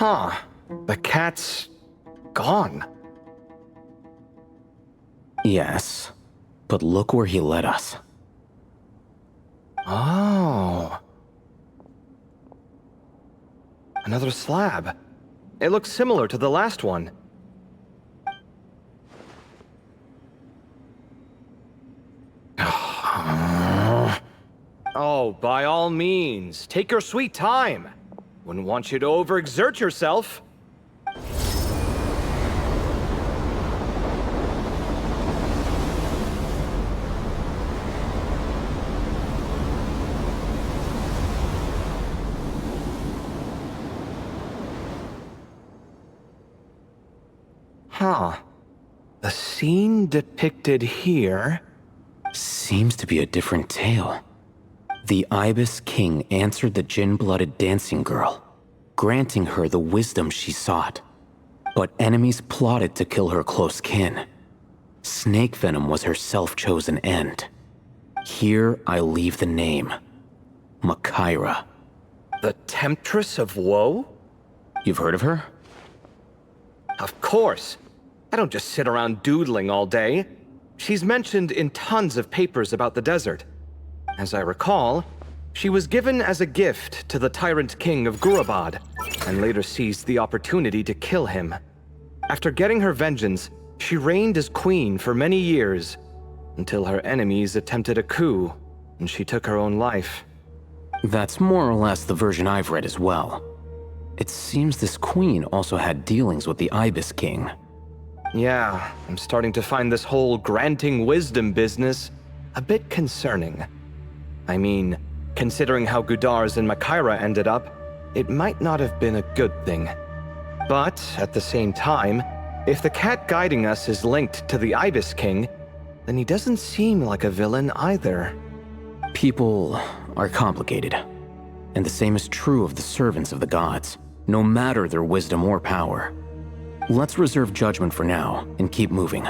Huh. The cat's gone. Yes, but look where he led us. Oh. Another slab. It looks similar to the last one. Oh, by all means, take your sweet time. Wouldn't want you to overexert yourself. Huh. The scene depicted here... Seems to be a different tale. The Ibis King answered the gin-blooded dancing girl, granting her the wisdom she sought. But enemies plotted to kill her close kin. Snake venom was her self-chosen end. Here I leave the name. Makira. The Temptress of Woe? You've heard of her? Of course. I don't just sit around doodling all day. She's mentioned in tons of papers about the desert. As I recall, she was given as a gift to the tyrant king of Gurabad, and later seized the opportunity to kill him. After getting her vengeance, she reigned as queen for many years, until her enemies attempted a coup, and she took her own life. That's more or less the version I've read as well. It seems this queen also had dealings with the Ibis King. Yeah, I'm starting to find this whole granting wisdom business a bit concerning. I mean, considering how Gudars and Makira ended up, it might not have been a good thing. But, at the same time, if the cat guiding us is linked to the Ibis King, then he doesn't seem like a villain either. People are complicated, and the same is true of the servants of the gods, no matter their wisdom or power. Let's reserve judgment for now and keep moving.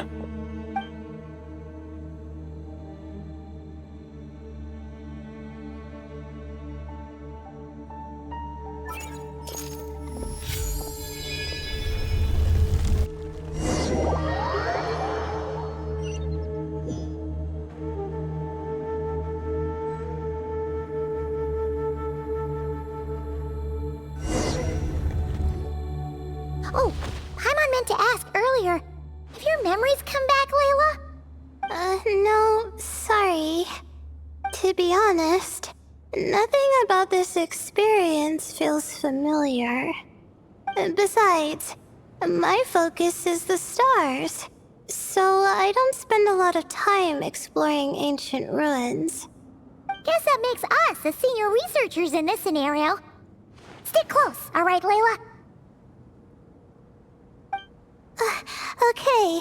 Oh, Paimon meant to ask earlier. Have your memories come back, Layla? No, sorry. To be honest, nothing about this experience feels familiar. Besides, my focus is the stars, so I don't spend a lot of time exploring ancient ruins. Guess that makes us the senior researchers in this scenario. Stick close, alright, Layla? Okay.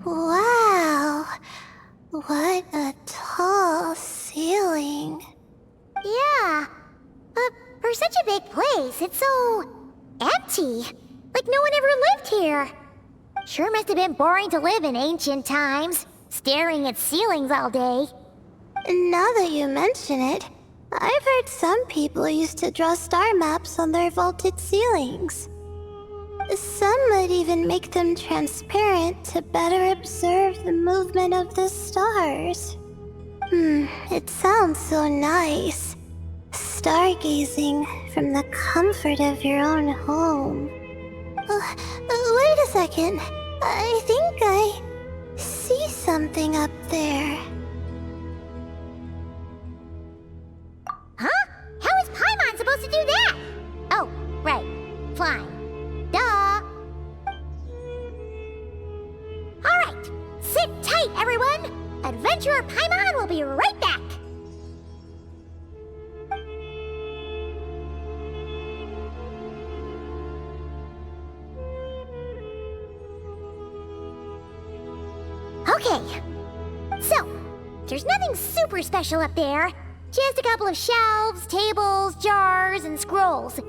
Wow, what a tall ceiling. Yeah, but for such a big place, it's so empty. Like no one ever lived here. Sure must have been boring to live in ancient times, staring at ceilings all day. Now that you mention it, I've heard some people used to draw star maps on their vaulted ceilings. Some might even make them transparent to better observe the movement of the stars. It sounds so nice. Stargazing from the comfort of your own home. Wait a second. I think I see something up there. Huh? How is Paimon supposed to do that? Oh, right. Flying. Duh! Alright, sit tight, everyone! Adventurer Paimon will be right back! There's nothing super special up there. Just a couple of shelves, tables, jars, and scrolls. And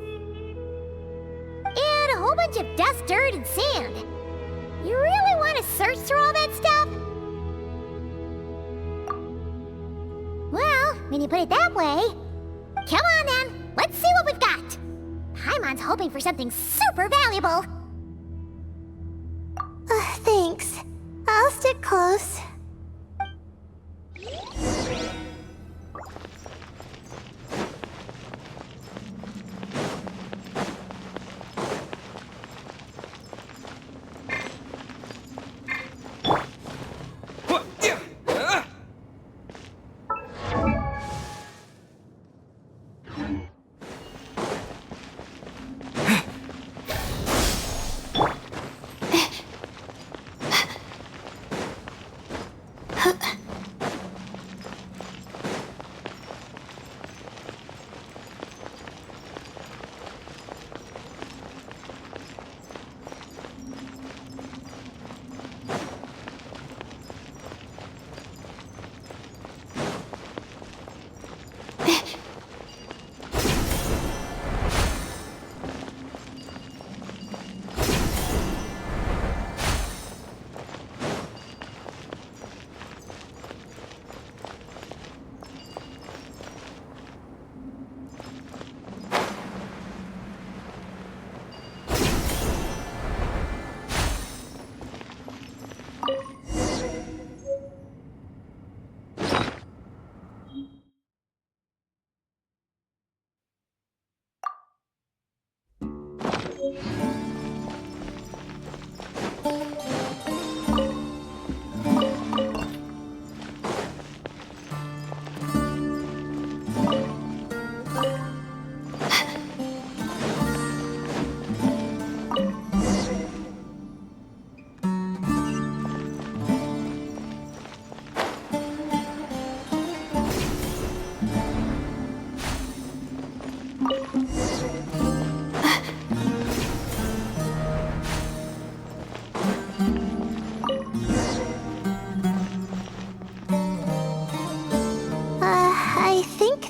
a whole bunch of dust, dirt, and sand. You really want to search through all that stuff? Well, when you put it that way... Come on then, let's see what we've got. Paimon's hoping for something super valuable. Thanks. I'll stick close.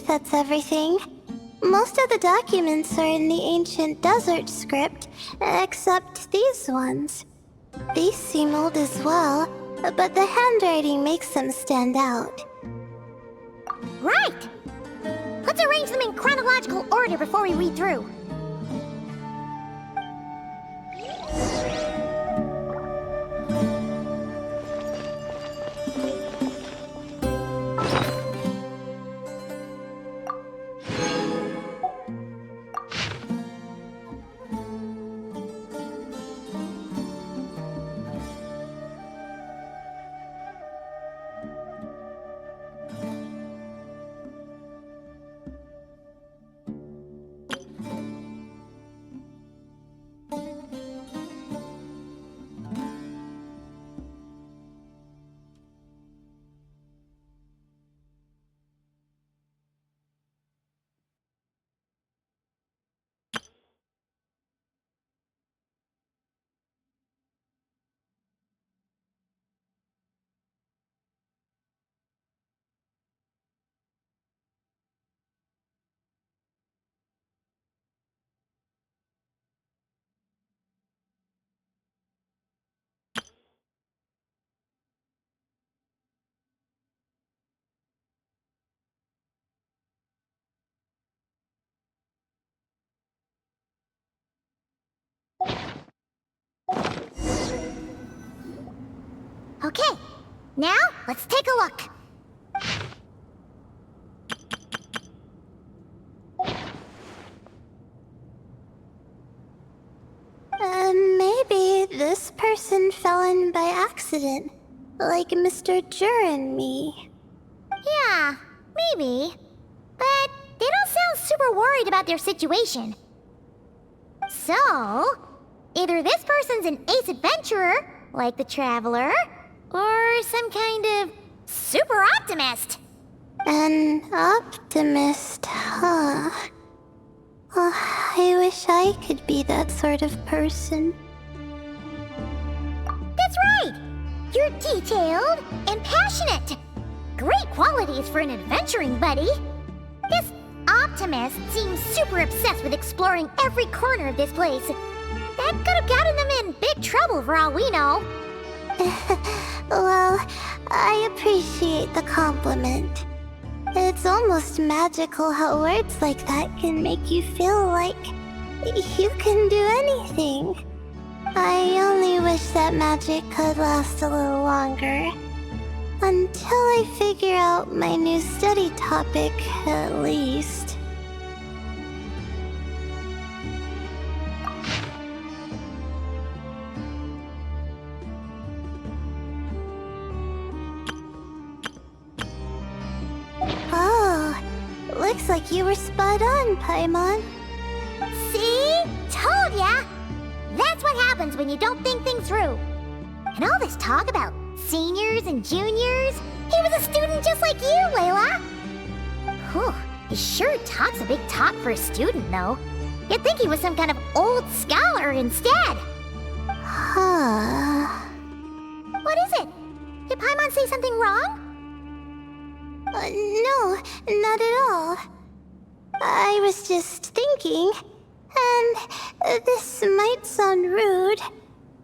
That's everything. Most of the documents are in the ancient desert script, except these ones. These seem old as well, but the handwriting makes them stand out. Right! Let's arrange them in chronological order before we read through. Okay, now let's take a look. Maybe this person fell in by accident, like Mr. Jur and me. Yeah, maybe. But they don't sound super worried about their situation. So, either this person's an ace adventurer, like the Traveler, or some kind of super optimist. An optimist, huh? Oh, I wish I could be that sort of person. That's right! You're detailed and passionate. Great qualities for an adventuring buddy. This optimist seems super obsessed with exploring every corner of this place. That could have gotten them in big trouble for all we know. Well, I appreciate the compliment. It's almost magical how words like that can make you feel like you can do anything. I only wish that magic could last a little longer. Until I figure out my new study topic, at least. Oh, looks like you were spot on, Paimon. See? Told ya! That's what happens when you don't think things through. And all this talk about seniors and juniors, he was a student just like you, Layla. Whew, he sure talks a big talk for a student, though. You'd think he was some kind of old scholar instead. Huh. What is it? Did Paimon say something wrong? No, not at all. I was just thinking, and this might sound rude,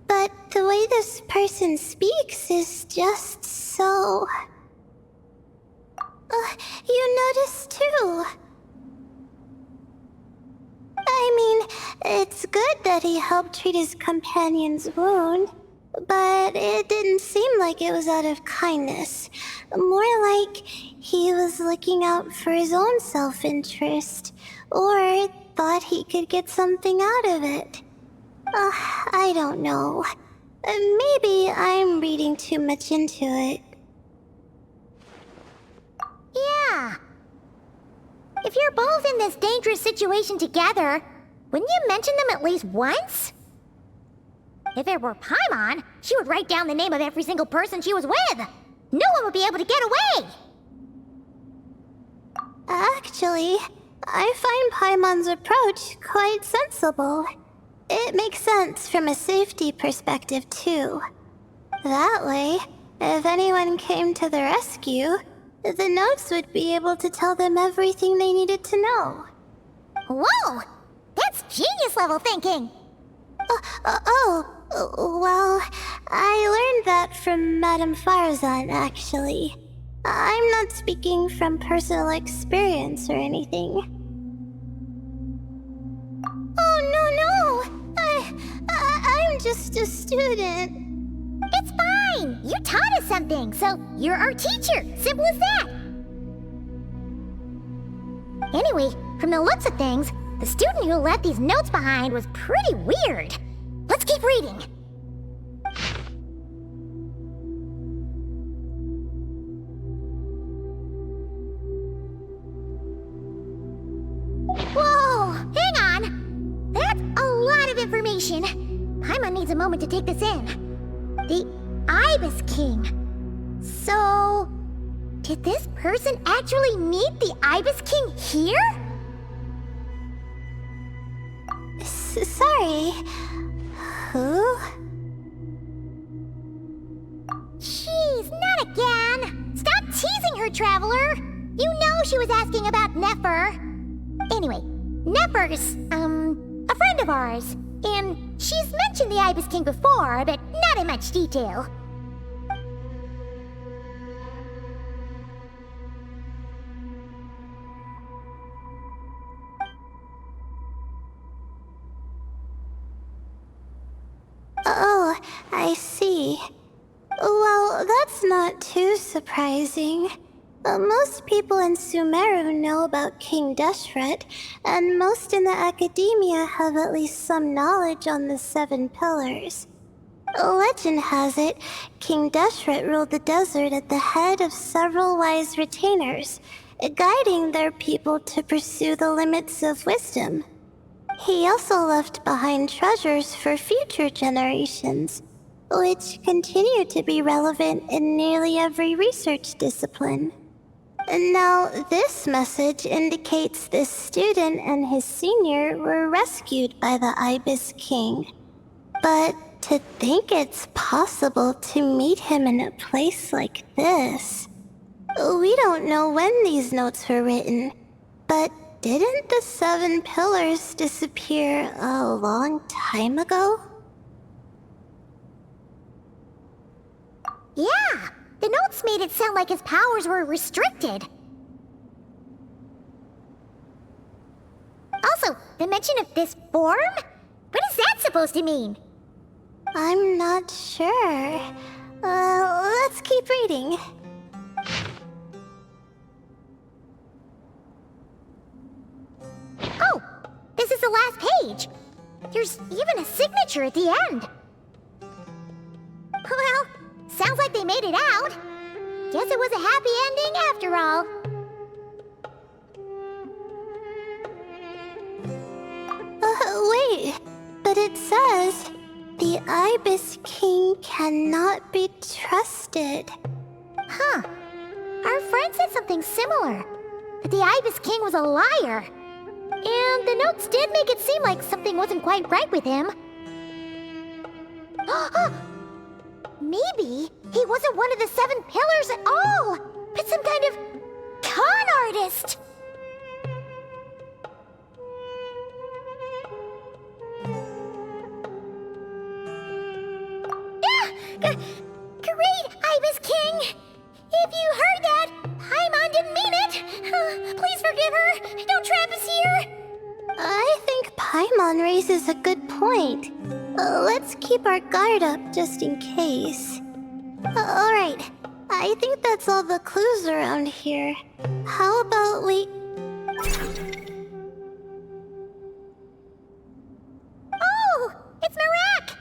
but the way this person speaks is just so... you notice too. I mean, it's good that he helped treat his companion's wound, but it didn't seem like it was out of kindness. More like he was looking out for his own self-interest, or thought he could get something out of it. I don't know. Maybe I'm reading too much into it. Yeah. If you're both in this dangerous situation together, wouldn't you mention them at least once? If it were Paimon, she would write down the name of every single person she was with. No one would be able to get away. Actually, I find Paimon's approach quite sensible. It makes sense from a safety perspective, too. That way, if anyone came to the rescue, the notes would be able to tell them everything they needed to know. Whoa! That's genius-level thinking! Well, I learned that from Madame Farzan, actually. I'm not speaking from personal experience or anything. Oh, no! I'm just a student. It's fine! You taught us something, so you're our teacher. Simple as that. Anyway, from the looks of things, the student who left these notes behind was pretty weird. Let's keep reading. Whoa! Hang on! That's a lot of information. Paimon needs a moment to take this in. The Ibis King. So... did this person actually meet the Ibis King here? Sorry. Who? Jeez, not again! Stop teasing her, Traveler! You know she was asking about Nefer. Anyway, Nefer's, a friend of ours. And she's mentioned the Ibis King before, but not in much detail. Oh, I see. Well, that's not too surprising. Most people in Sumeru know about King Deshret, and most in the academia have at least some knowledge on the 7 pillars. Legend has it, King Deshret ruled the desert at the head of several wise retainers, guiding their people to pursue the limits of wisdom. He also left behind treasures for future generations, which continue to be relevant in nearly every research discipline. Now, this message indicates this student and his senior were rescued by the Ibis King. But to think it's possible to meet him in a place like this... We don't know when these notes were written, but didn't the 7 pillars disappear a long time ago? Yeah, the notes made it sound like his powers were restricted. Also, the mention of this form? What is that supposed to mean? I'm not sure. Let's keep reading. Oh, this is the last page. There's even a signature at the end. Well, sounds like they made it out. Guess it was a happy ending after all. Wait, but it says, the Ibis King cannot be trusted. Huh. Our friend said something similar. That the Ibis King was a liar. And the notes did make it seem like something wasn't quite right with him. Maybe he wasn't one of the 7 pillars at all, but some kind of con artist. Great, Ibis King! If you heard that, Paimon didn't mean it! Please forgive her! Don't trap us here! I think Paimon raises a good point. Let's keep our guard up just in case. Alright, I think that's all the clues around here. How about we... Oh! It's Marak!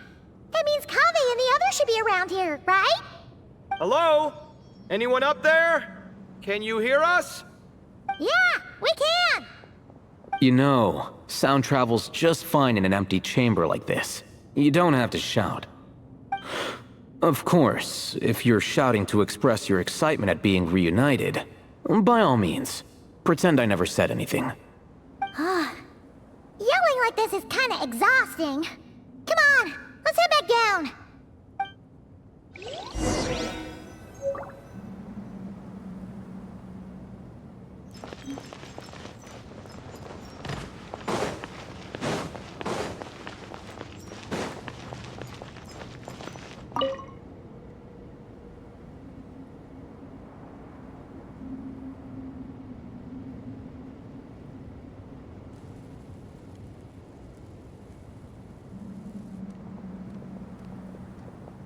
That means Kaveh and the others should be around here, right? Hello? Anyone up there? Can you hear us? Yeah, we can! You know, sound travels just fine in an empty chamber like this. You don't have to shout. Of course, if you're shouting to express your excitement at being reunited, by all means, pretend I never said anything. Yelling like this is kinda exhausting. Come on, let's head back down.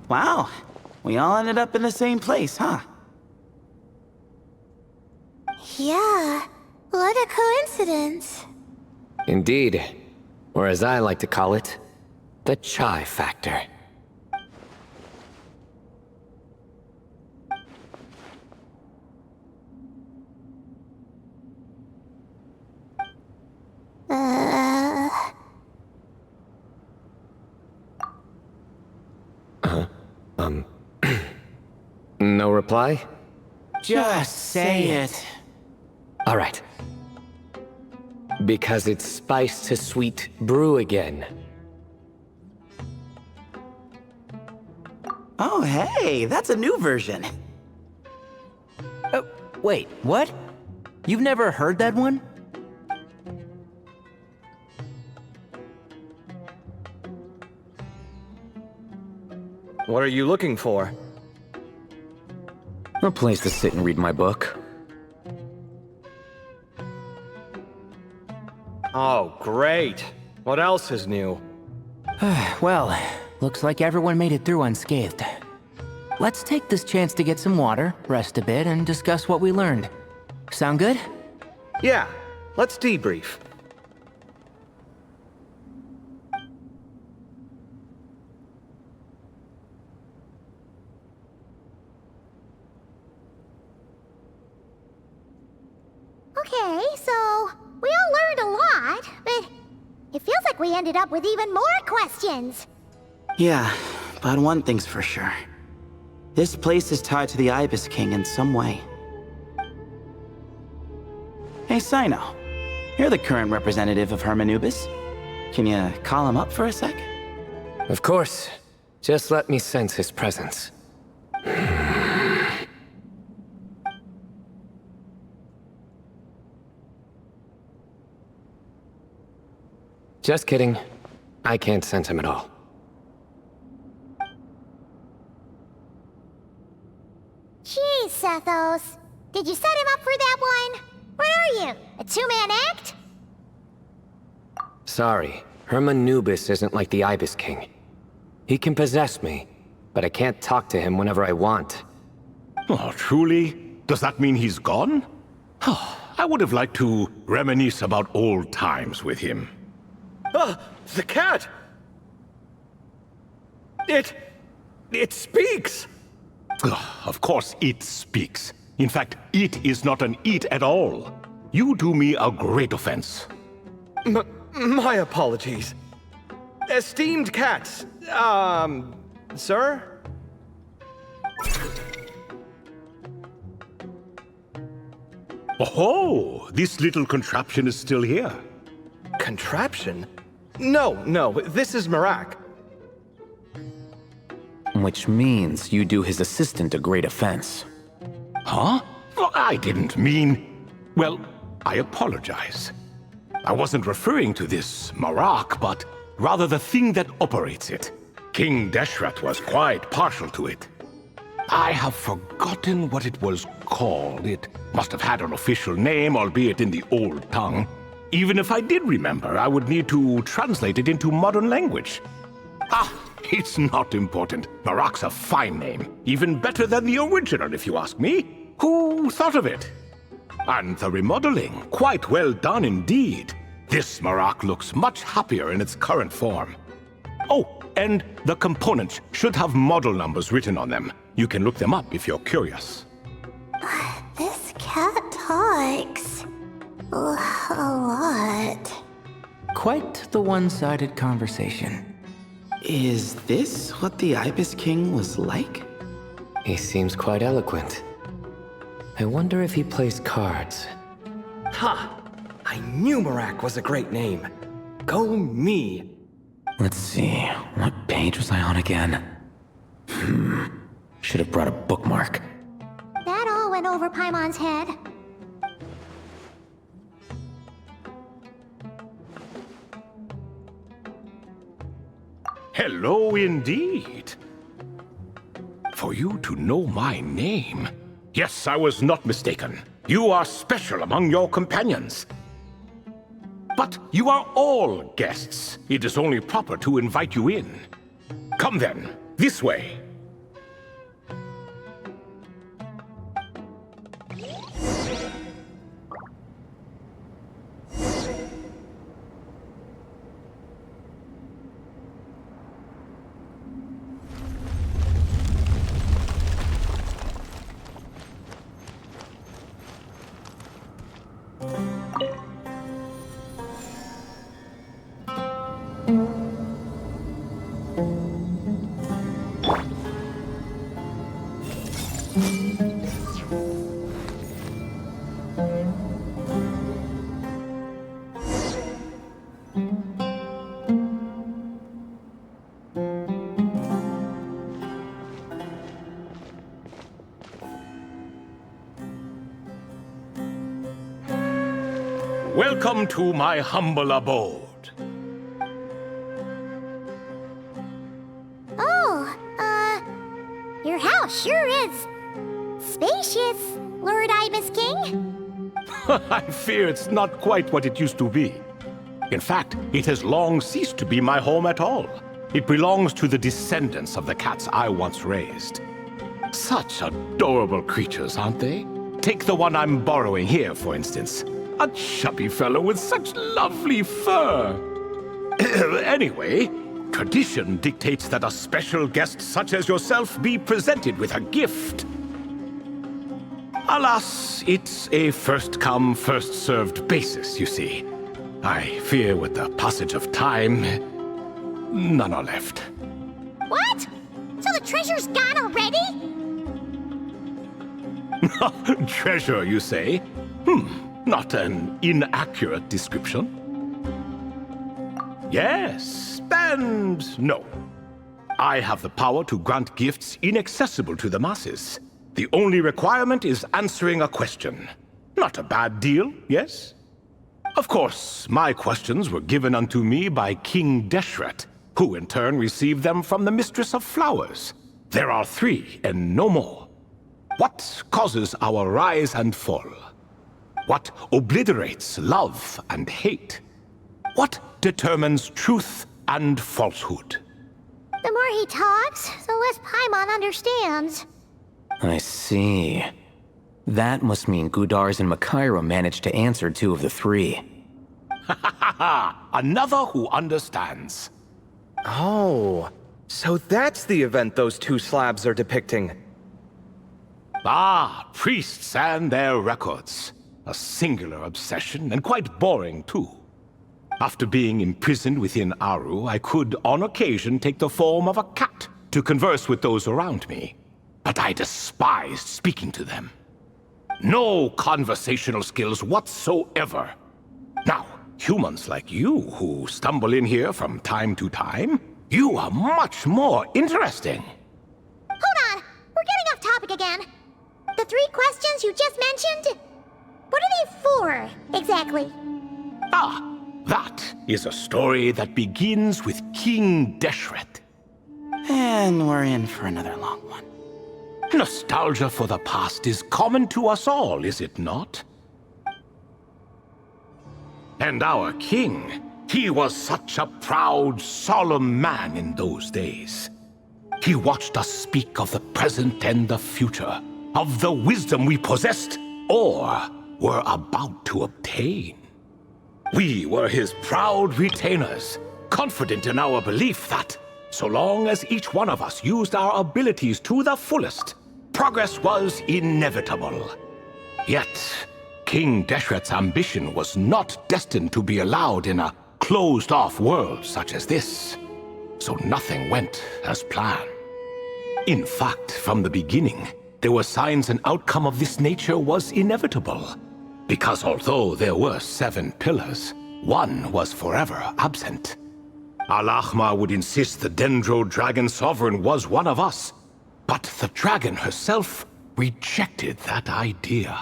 Wow, we all ended up in the same place, huh? Yeah, what a coincidence. Indeed. Or as I like to call it, the chai factor. No reply? Just say it. All right. Because it's spice to sweet brew again. Oh, hey, that's a new version. Oh, wait, what? You've never heard that one? What are you looking for? A place to sit and read my book. Oh, great. What else is new? Well, looks like everyone made it through unscathed. Let's take this chance to get some water, rest a bit, and discuss what we learned. Sound good? Yeah, let's debrief. Okay, so we all learned a lot, but it feels like we ended up with even more questions. Yeah, but one thing's for sure. This place is tied to the Ibis King in some way. Hey, Sino. You're the current representative of Hermanubis. Can you call him up for a sec? Of course. Just let me sense his presence. Just kidding. I can't sense him at all. Jeez, Sethos. Did you set him up for that one? What are you, a two-man act? Sorry, Hermanubis isn't like the Ibis King. He can possess me, but I can't talk to him whenever I want. Oh, truly? Does that mean he's gone? Oh, I would have liked to reminisce about old times with him. Ah, the cat! It speaks! Ugh, of course it speaks. In fact, it is not an it at all. You do me a great offense. My apologies. Esteemed cats, sir? Oh, this little contraption is still here. Contraption? No, this is Marak. Which means you do his assistant a great offense. Huh? Well, I didn't mean... Well, I apologize. I wasn't referring to this Marak, but rather the thing that operates it. King Deshret was quite partial to it. I have forgotten what it was called. It must have had an official name, albeit in the old tongue. Even if I did remember, I would need to translate it into modern language. Ah, it's not important. Marak's a fine name. Even better than the original, if you ask me. Who thought of it? And the remodeling, quite well done indeed. This Marak looks much happier in its current form. Oh, and the components should have model numbers written on them. You can look them up if you're curious. This cat talks a lot. Quite the one-sided conversation. Is this what the Ibis King was like? He seems quite eloquent. I wonder if he plays cards. Ha! I knew Marak was a great name. Go me. Let's see, what page was I on again? Should have brought a bookmark. That all went over Paimon's head. Hello indeed. For you to know my name. Yes, I was not mistaken. You are special among your companions. But you are all guests. It is only proper to invite you in. Come then, this way. Welcome to my humble abode. Your house sure is spacious, Lord Ibis King. I fear it's not quite what it used to be. In fact, it has long ceased to be my home at all. It belongs to the descendants of the cats I once raised. Such adorable creatures, aren't they? Take the one I'm borrowing here, for instance. A chubby fellow with such lovely fur. Anyway, tradition dictates that a special guest such as yourself be presented with a gift. Alas, it's a first-come, first-served basis, you see. I fear with the passage of time, none are left. What? So the treasure's gone already? Treasure, you say? Not an inaccurate description. Yes, and no. I have the power to grant gifts inaccessible to the masses. The only requirement is answering a question. Not a bad deal, yes? Of course, my questions were given unto me by King Deshret, who in turn received them from the Mistress of Flowers. There are 3, and no more. What causes our rise and fall? What obliterates love and hate? What determines truth and falsehood? The more he talks, the less Paimon understands. I see. That must mean Gudars and Makaira managed to answer 2 of the 3. Another who understands. Oh, so that's the event those 2 slabs are depicting. Ah, priests and their records. A singular obsession, and quite boring too. After being imprisoned within Aru, I could, on occasion, take the form of a cat to converse with those around me. But I despised speaking to them. No conversational skills whatsoever. Now, humans like you who stumble in here from time to time, you are much more interesting. Hold on! We're getting off topic again. The 3 questions you just mentioned? What are they for, exactly? Ah, that is a story that begins with King Deshret. And we're in for another long one. Nostalgia for the past is common to us all, is it not? And our king, he was such a proud, solemn man in those days. He watched us speak of the present and the future, of the wisdom we possessed or were about to obtain. We were his proud retainers, confident in our belief that, so long as each one of us used our abilities to the fullest, progress was inevitable. Yet, King Deshret's ambition was not destined to be allowed in a closed-off world such as this. So nothing went as planned. In fact, from the beginning, there were signs an outcome of this nature was inevitable. Because although there were 7 pillars, one was forever absent. Al-Ahmar would insist the Dendro Dragon Sovereign was one of us, but the dragon herself rejected that idea.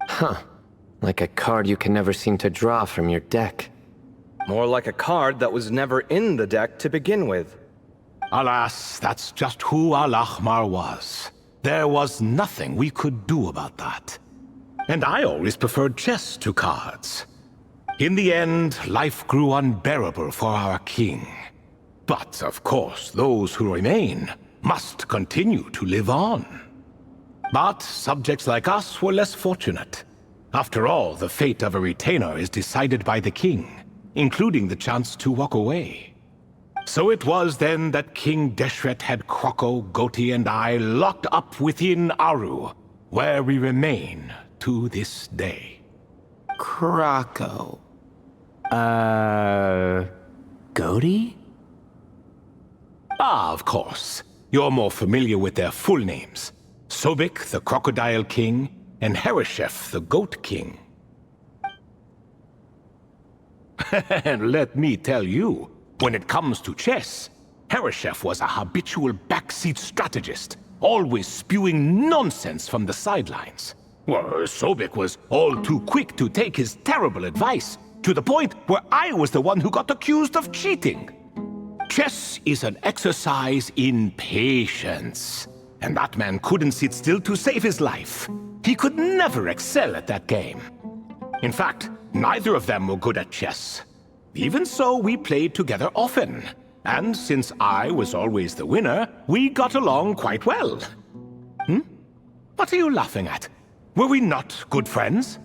Huh. Like a card you can never seem to draw from your deck. More like a card that was never in the deck to begin with. Alas, that's just who Al-Ahmar was. There was nothing we could do about that. And I always preferred chess to cards. In the end, life grew unbearable for our king. But, of course, those who remain must continue to live on. But subjects like us were less fortunate. After all, the fate of a retainer is decided by the king, including the chance to walk away. So it was then that King Deshret had Kroko, Goti, and I locked up within Aru, where we remain to this day. Krako. Goti? Ah, of course. You're more familiar with their full names. Sobek, the Crocodile King, and Hereshef, the Goat King. And let me tell you, when it comes to chess, Hereshef was a habitual backseat strategist, always spewing nonsense from the sidelines. Well, Sobek was all too quick to take his terrible advice, to the point where I was the one who got accused of cheating. Chess is an exercise in patience, and that man couldn't sit still to save his life. He could never excel at that game. In fact, neither of them were good at chess. Even so, we played together often, and since I was always the winner, we got along quite well. What are you laughing at? Were we not good friends?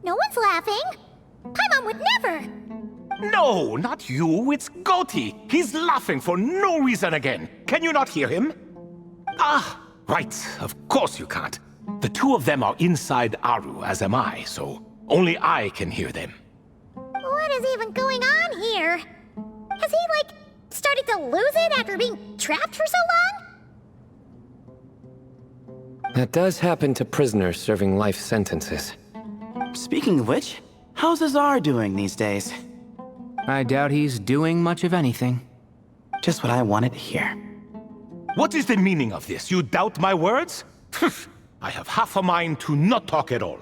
No one's laughing. Paimon would never. No, not you. It's Goti. He's laughing for no reason again. Can you not hear him? Ah, right. Of course you can't. The 2 of them are inside Aru, as am I, so only I can hear them. What is even going on here? Has he, started to lose it after being trapped for so long? That does happen to prisoners serving life sentences. Speaking of which, how's Azar doing these days? I doubt he's doing much of anything. Just what I wanted to hear. What is the meaning of this? You doubt my words? I have half a mind to not talk at all.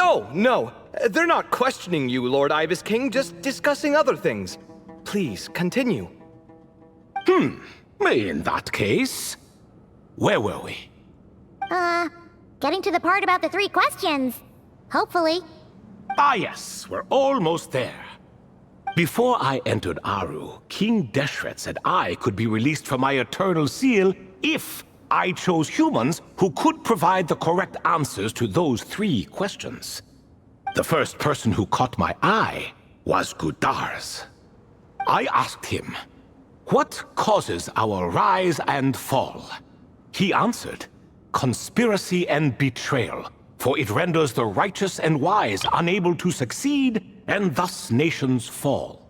Oh, no. They're not questioning you, Lord Ibis King, just discussing other things. Please, continue. In that case, where were we? Getting to the part about the 3 questions. Hopefully. Ah yes, we're almost there. Before I entered Aru, King Deshret said I could be released from my eternal seal if I chose humans who could provide the correct answers to those 3 questions. The first person who caught my eye was Gudars. I asked him, "What causes our rise and fall?" He answered, "Conspiracy and betrayal, for it renders the righteous and wise unable to succeed, and thus nations fall."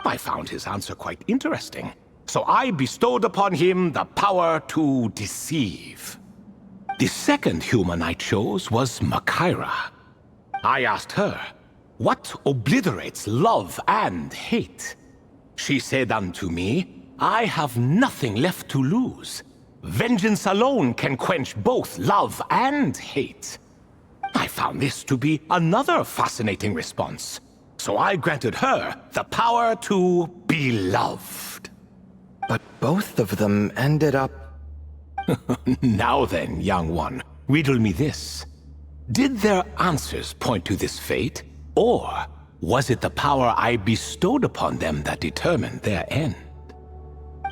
I found his answer quite interesting, so I bestowed upon him the power to deceive. The second human I chose was Makaira. I asked her, "What obliterates love and hate?" She said unto me, "I have nothing left to lose. Vengeance alone can quench both love and hate." I found this to be another fascinating response, so I granted her the power to be loved. But both of them ended up... Now then, young one, riddle me this. Did their answers point to this fate, or was it the power I bestowed upon them that determined their end?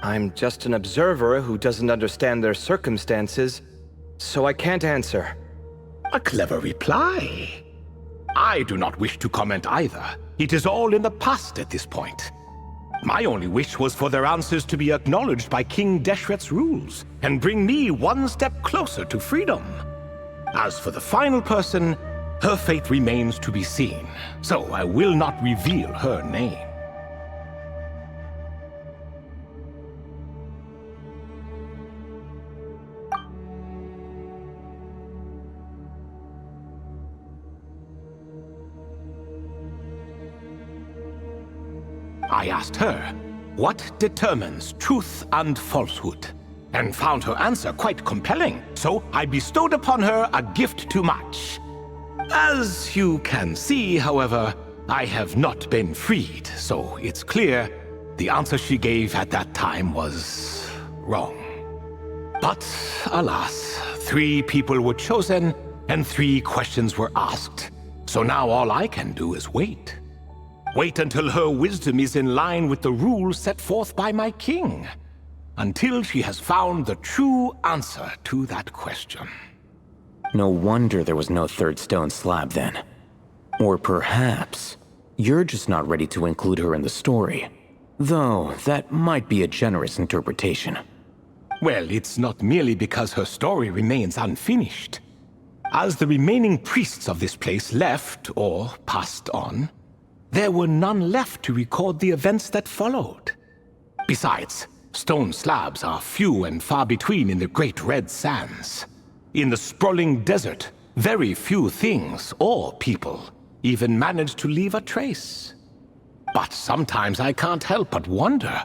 I'm just an observer who doesn't understand their circumstances, so I can't answer. A clever reply. I do not wish to comment either. It is all in the past at this point. My only wish was for their answers to be acknowledged by King Deshret's rules, and bring me one step closer to freedom. As for the final person, her fate remains to be seen, so I will not reveal her name. I asked her, "What determines truth and falsehood?" and found her answer quite compelling, so I bestowed upon her a gift to match. As you can see, however, I have not been freed, so it's clear the answer she gave at that time was wrong. But alas, 3 people were chosen and 3 questions were asked, so now all I can do is wait. Wait until her wisdom is in line with the rules set forth by my king. Until she has found the true answer to that question. No wonder there was no 3rd stone slab then. Or perhaps you're just not ready to include her in the story. Though that might be a generous interpretation. Well, it's not merely because her story remains unfinished. As the remaining priests of this place left or passed on, there were none left to record the events that followed. Besides, stone slabs are few and far between in the Great Red Sands. In the sprawling desert, very few things or people even manage to leave a trace. But sometimes I can't help but wonder,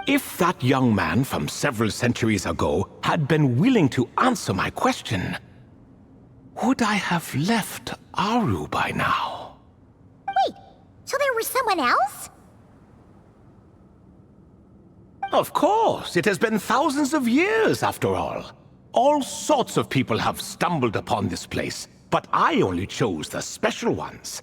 if that young man from several centuries ago had been willing to answer my question, would I have left Aru by now? So there was someone else? Of course, it has been thousands of years after all. All sorts of people have stumbled upon this place, but I only chose the special ones.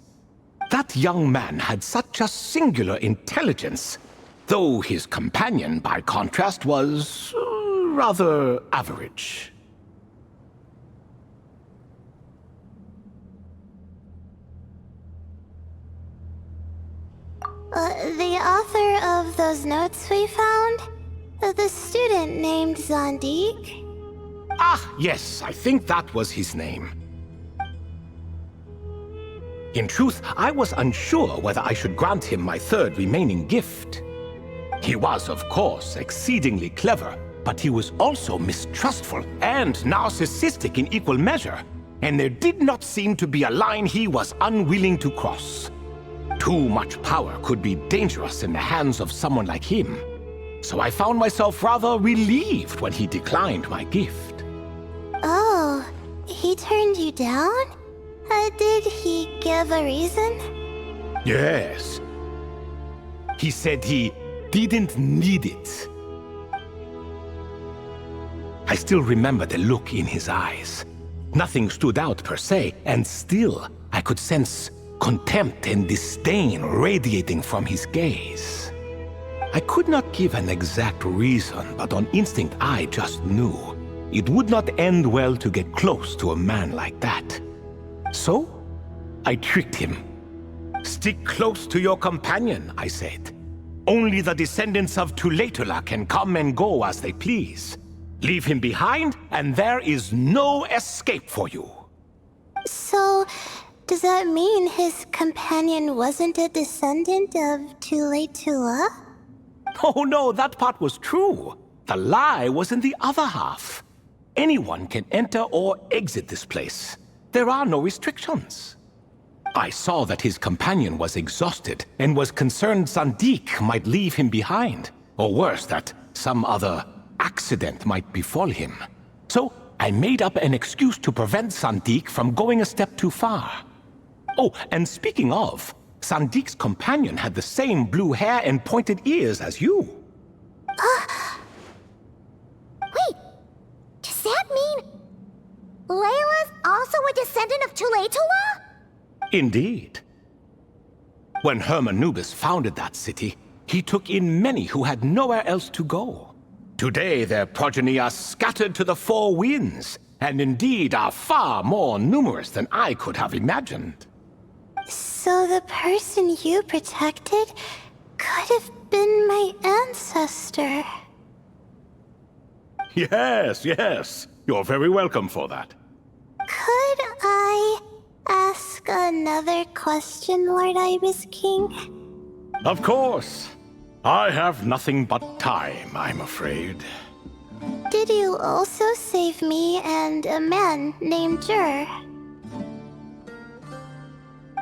That young man had such a singular intelligence, though his companion, by contrast, was rather average. The author of those notes we found? The student named Zandik? Ah, yes, I think that was his name. In truth, I was unsure whether I should grant him my 3rd remaining gift. He was, of course, exceedingly clever, but he was also mistrustful and narcissistic in equal measure, and there did not seem to be a line he was unwilling to cross. Too much power could be dangerous in the hands of someone like him. So I found myself rather relieved when he declined my gift. Oh, he turned you down? Did he give a reason? Yes. He said he didn't need it. I still remember the look in his eyes. Nothing stood out per se, and still I could sense contempt and disdain radiating from his gaze. I could not give an exact reason, but on instinct I just knew it would not end well to get close to a man like that. So, I tricked him. "Stick close to your companion," I said. "Only the descendants of Tuletula can come and go as they please. Leave him behind, and there is no escape for you." So, does that mean his companion wasn't a descendant of Tuletula? Oh no, that part was true. The lie was in the other half. Anyone can enter or exit this place. There are no restrictions. I saw that his companion was exhausted and was concerned Sandik might leave him behind, or worse, that some other accident might befall him. So I made up an excuse to prevent Sandik from going a step too far. Oh, and speaking of, Sandik's companion had the same blue hair and pointed ears as you. Wait, does that mean Layla's also a descendant of Tuletula? Indeed. When Hermanubis founded that city, he took in many who had nowhere else to go. Today their progeny are scattered to the four winds, and indeed are far more numerous than I could have imagined. So the person you protected could have been my ancestor. Yes, yes. You're very welcome for that. Could I ask another question, Lord Ibis King? Of course. I have nothing but time, I'm afraid. Did you also save me and a man named Jur?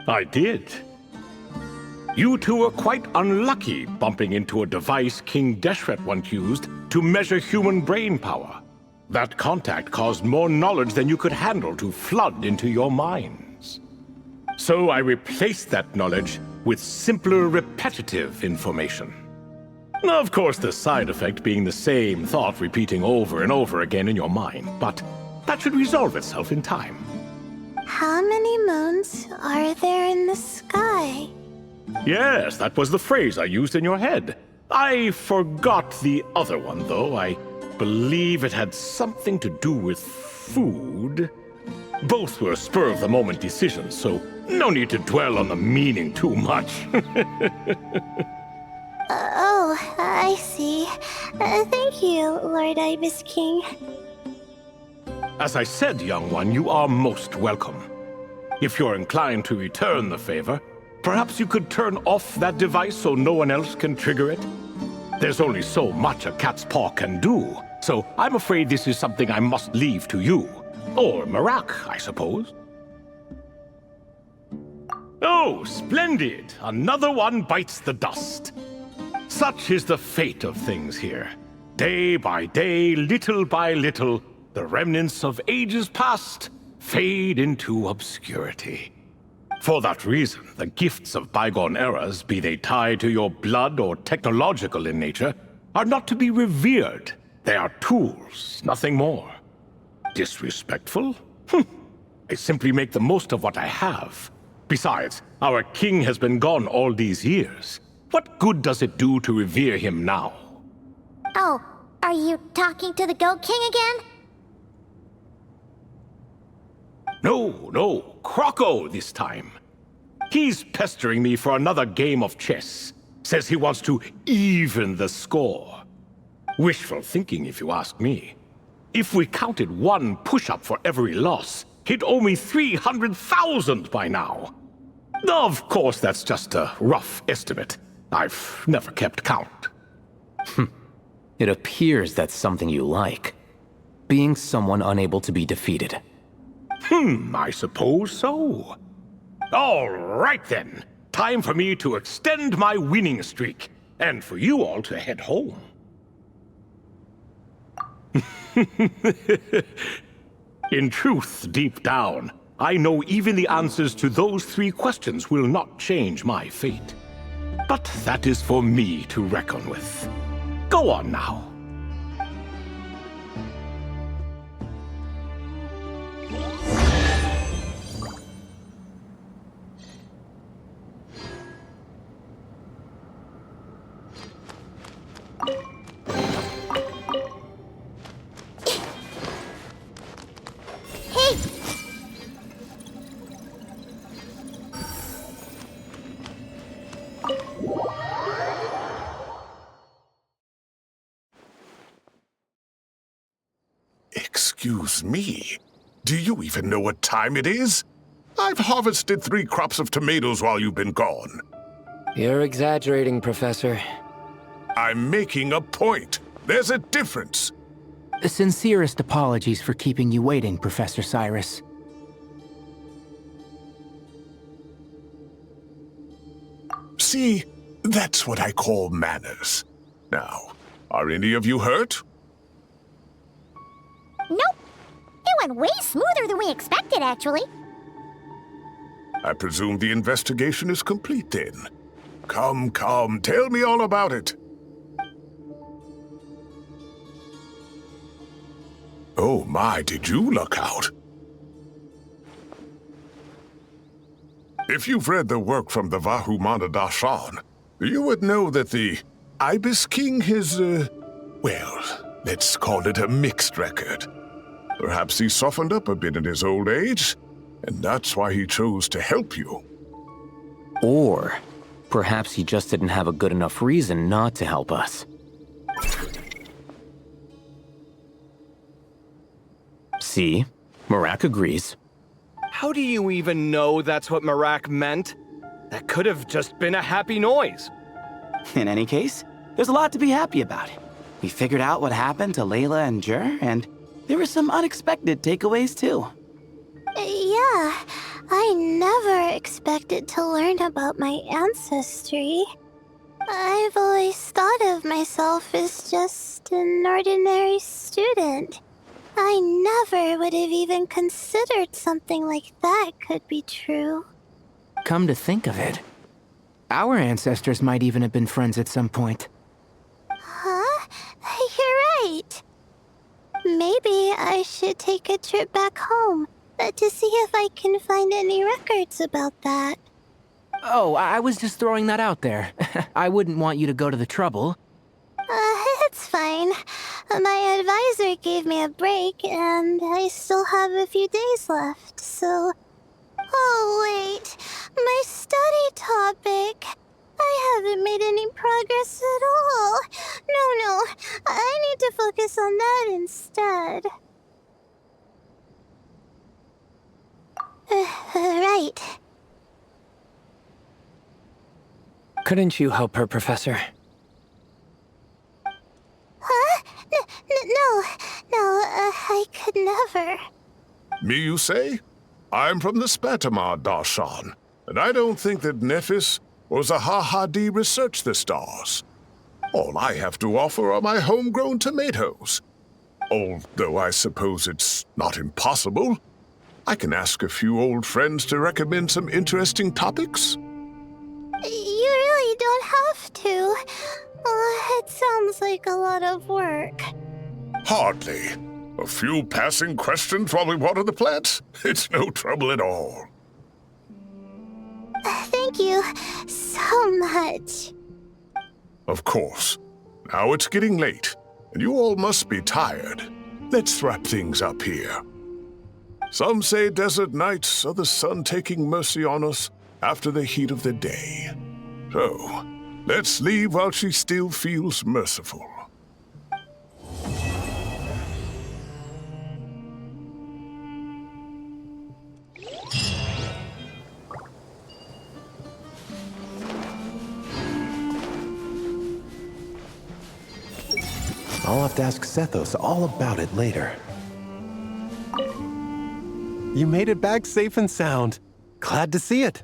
I did. You two were quite unlucky bumping into a device King Deshret once used to measure human brain power. That contact caused more knowledge than you could handle to flood into your minds. So I replaced that knowledge with simpler, repetitive information. Of course, the side effect being the same thought repeating over and over again in your mind, but that should resolve itself in time. How many moons are there in the sky? Yes, that was the phrase I used in your head. I forgot the other one, though. I believe it had something to do with food. Both were spur-of-the-moment decisions, so no need to dwell on the meaning too much. Oh, I see. Thank you, Lord Ibis King. As I said, young one, you are most welcome. If you're inclined to return the favor, perhaps you could turn off that device so no one else can trigger it? There's only so much a cat's paw can do, so I'm afraid this is something I must leave to you. Or Marak, I suppose. Oh, splendid! Another one bites the dust. Such is the fate of things here. Day by day, little by little, the remnants of ages past fade into obscurity. For that reason, the gifts of bygone eras, be they tied to your blood or technological in nature, are not to be revered. They are tools, nothing more. Disrespectful? I simply make the most of what I have. Besides, our king has been gone all these years. What good does it do to revere him now? Oh, are you talking to the Goat King again? No, Croco this time. He's pestering me for another game of chess. Says he wants to even the score. Wishful thinking, if you ask me. If we counted one push-up for every loss, he'd owe me 300,000 by now. Of course, that's just a rough estimate. I've never kept count. It appears that's something you like. Being someone unable to be defeated. I suppose so. All right then. Time for me to extend my winning streak, and for you all to head home. In truth, deep down, I know even the answers to those 3 questions will not change my fate. But that is for me to reckon with. Go on now. Hey! Excuse me. Do you even know what time it is? I've harvested 3 crops of tomatoes while you've been gone. You're exaggerating, Professor. I'm making a point. There's a difference. The sincerest apologies for keeping you waiting, Professor Cyrus. See, that's what I call manners. Now, are any of you hurt? Nope. It went way smoother than we expected, actually. I presume the investigation is complete then. Come, tell me all about it. Oh my, did you luck out? If you've read the work from the Vahumana Darshan, you would know that the Ibis King has, well, let's call it a mixed record. Perhaps he softened up a bit in his old age, and that's why he chose to help you. Or perhaps he just didn't have a good enough reason not to help us. See? Marak agrees. How do you even know that's what Marak meant? That could have just been a happy noise. In any case, there's a lot to be happy about. We figured out what happened to Layla and Jur, and there were some unexpected takeaways too. Yeah, I never expected to learn about my ancestry. I've always thought of myself as just an ordinary student. I never would have even considered something like that could be true. Come to think of it, our ancestors might even have been friends at some point. Huh? You're right. Maybe I should take a trip back home to see if I can find any records about that. Oh, I was just throwing that out there. I wouldn't want you to go to the trouble. It's fine. My advisor gave me a break, and I still have a few days left, so... Oh, wait. My study topic. I haven't made any progress at all. No. I need to focus on that instead. Right. Couldn't you help her, Professor? Huh? No, I could never. Me, you say? I'm from the Spatamar Darshan, and I don't think that Nephis or Zahahadi researched the stars. All I have to offer are my homegrown tomatoes. Although I suppose it's not impossible. I can ask a few old friends to recommend some interesting topics. You really don't have to. It sounds like a lot of work. Hardly. A few passing questions while we water the plants? It's no trouble at all. Thank you so much. Of course. Now it's getting late, and you all must be tired. Let's wrap things up here. Some say desert nights are the sun taking mercy on us after the heat of the day. So, let's leave while she still feels merciful. I'll have to ask Sethos all about it later. You made it back safe and sound. Glad to see it.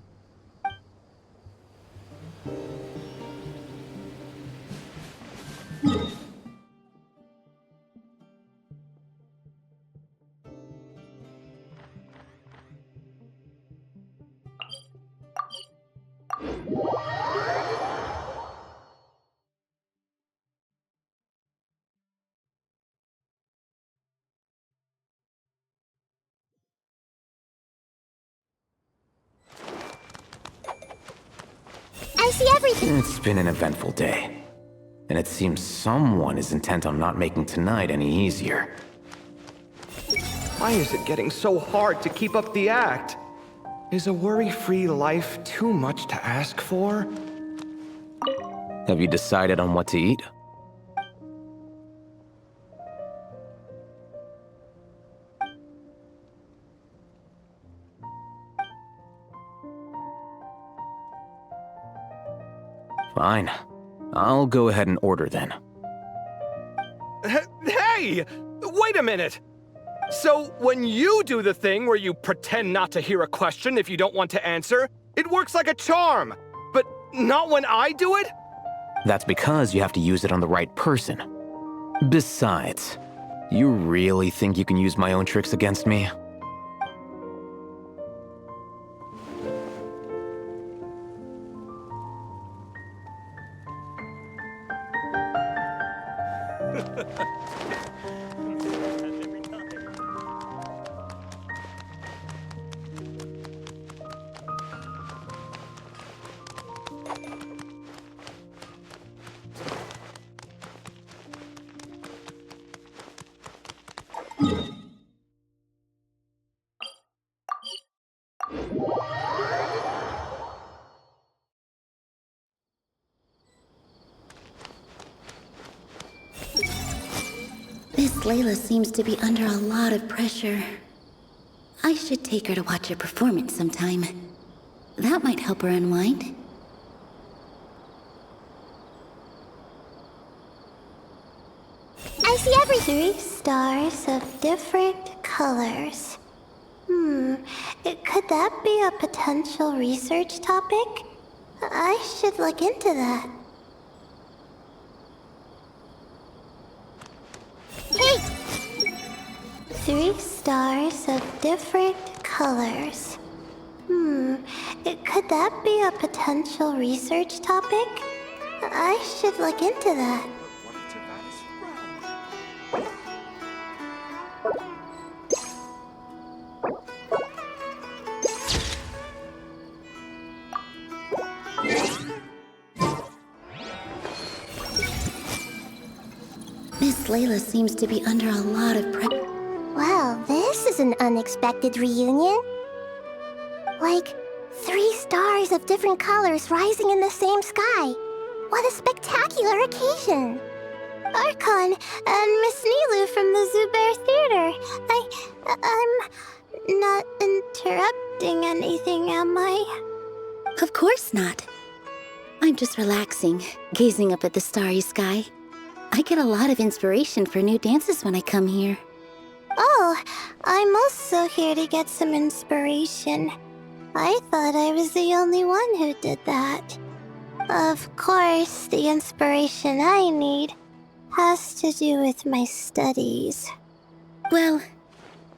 everything. It's been an eventful day. And it seems someone is intent on not making tonight any easier. Why is it getting so hard to keep up the act? Is a worry-free life too much to ask for? Have you decided on what to eat? Fine. I'll go ahead and order then. Hey! Wait a minute! So, when you do the thing where you pretend not to hear a question if you don't want to answer, it works like a charm. But not when I do it? That's because you have to use it on the right person. Besides, you really think you can use my own tricks against me? Miss Layla seems to be under a lot of pressure. I should take her to watch her performance sometime. That might help her unwind. I see every 3 stars of different colors. Could that be a potential research topic? I should look into that. Hey! 3 stars of different colors. Could that be a potential research topic? I should look into that. Miss Layla seems to be under a lot of pressure. Well, this is an unexpected reunion. Like, 3 stars of different colors rising in the same sky. What a spectacular occasion! Archon and Miss Nilu from the Zubair Theater. I'm not interrupting anything, am I? Of course not. I'm just relaxing, gazing up at the starry sky. I get a lot of inspiration for new dances when I come here. Oh, I'm also here to get some inspiration. I thought I was the only one who did that. Of course, the inspiration I need has to do with my studies. Well,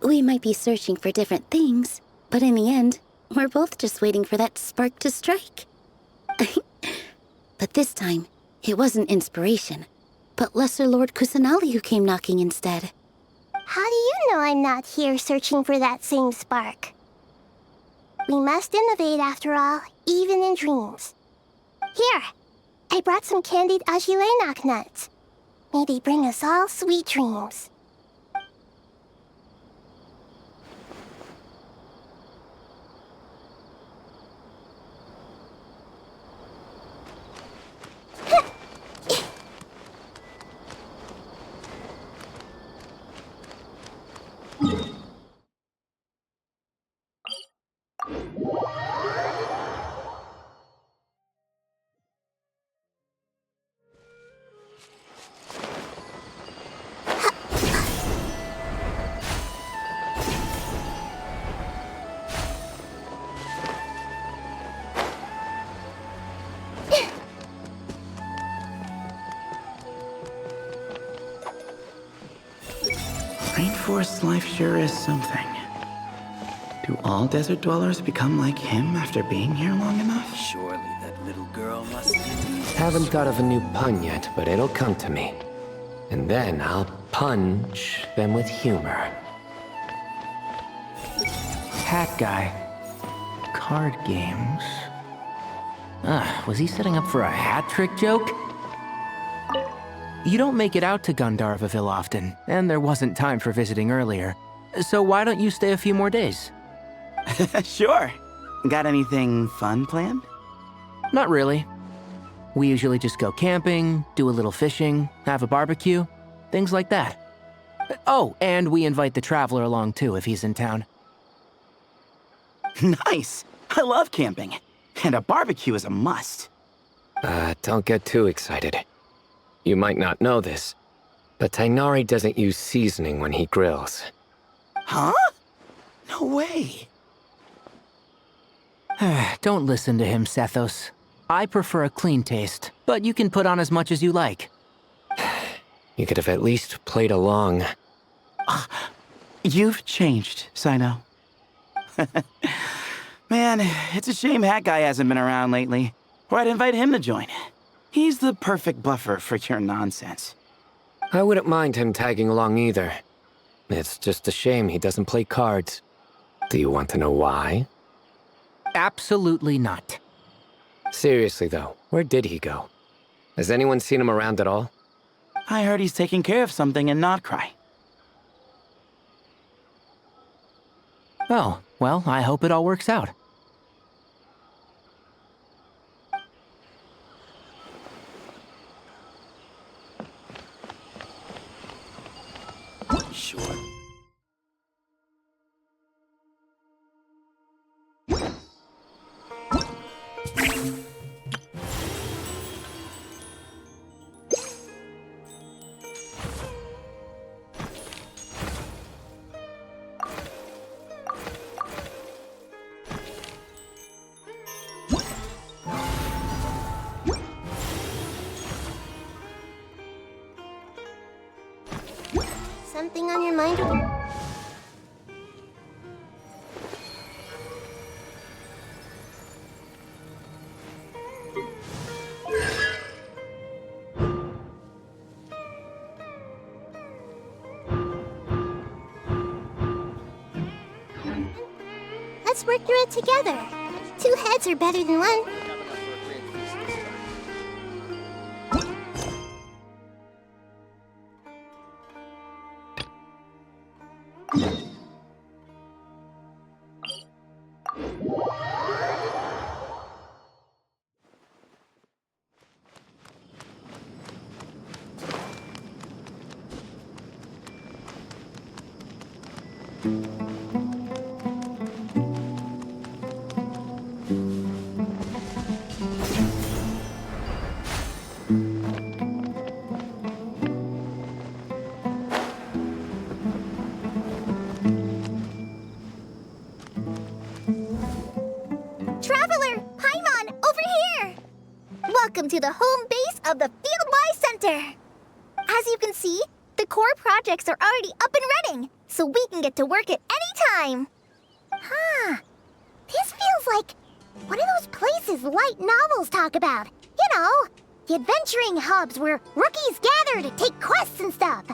we might be searching for different things, but in the end, we're both just waiting for that spark to strike. But this time, it wasn't inspiration, but Lesser Lord Kusanali who came knocking instead. How do you know I'm not here searching for that same spark? We must innovate after all, even in dreams. Here, I brought some candied ajilenak nuts. May they bring us all sweet dreams. Rainforest life sure is something. Do all desert dwellers become like him after being here long enough? Surely that little girl must be... Haven't thought of a new pun yet, but it'll come to me. And then I'll punch them with humor. Hat guy. Card games. Was he setting up for a hat trick joke? You don't make it out to Gandharvaville often, and there wasn't time for visiting earlier. So why don't you stay a few more days? Sure. Got anything fun planned? Not really. We usually just go camping, do a little fishing, have a barbecue, things like that. Oh, and we invite the Traveler along too if he's in town. Nice! I love camping. And a barbecue is a must. Don't get too excited. You might not know this, but Tighnari doesn't use seasoning when he grills. Huh? No way. Don't listen to him, Sethos. I prefer a clean taste, but you can put on as much as you like. You could have at least played along. You've changed, Sino. Man, it's a shame Hat Guy hasn't been around lately, or I'd invite him to join. He's the perfect buffer for your nonsense. I wouldn't mind him tagging along either. It's just a shame he doesn't play cards. Do you want to know why? Absolutely not. Seriously though, where did he go? Has anyone seen him around at all? I heard he's taking care of something in Notcry. Oh, well, I hope it all works out. Sure. Something on your mind? Let's work through it together. Two heads are better than one. Traveler! Paimon, over here! Welcome to the home base of the Fieldwise Center! As you can see, the core projects are already up and running, so we can get to work at any time! Huh. This feels like one of those places light novels talk about. You know, the adventuring hubs where rookies gather to take quests and stuff.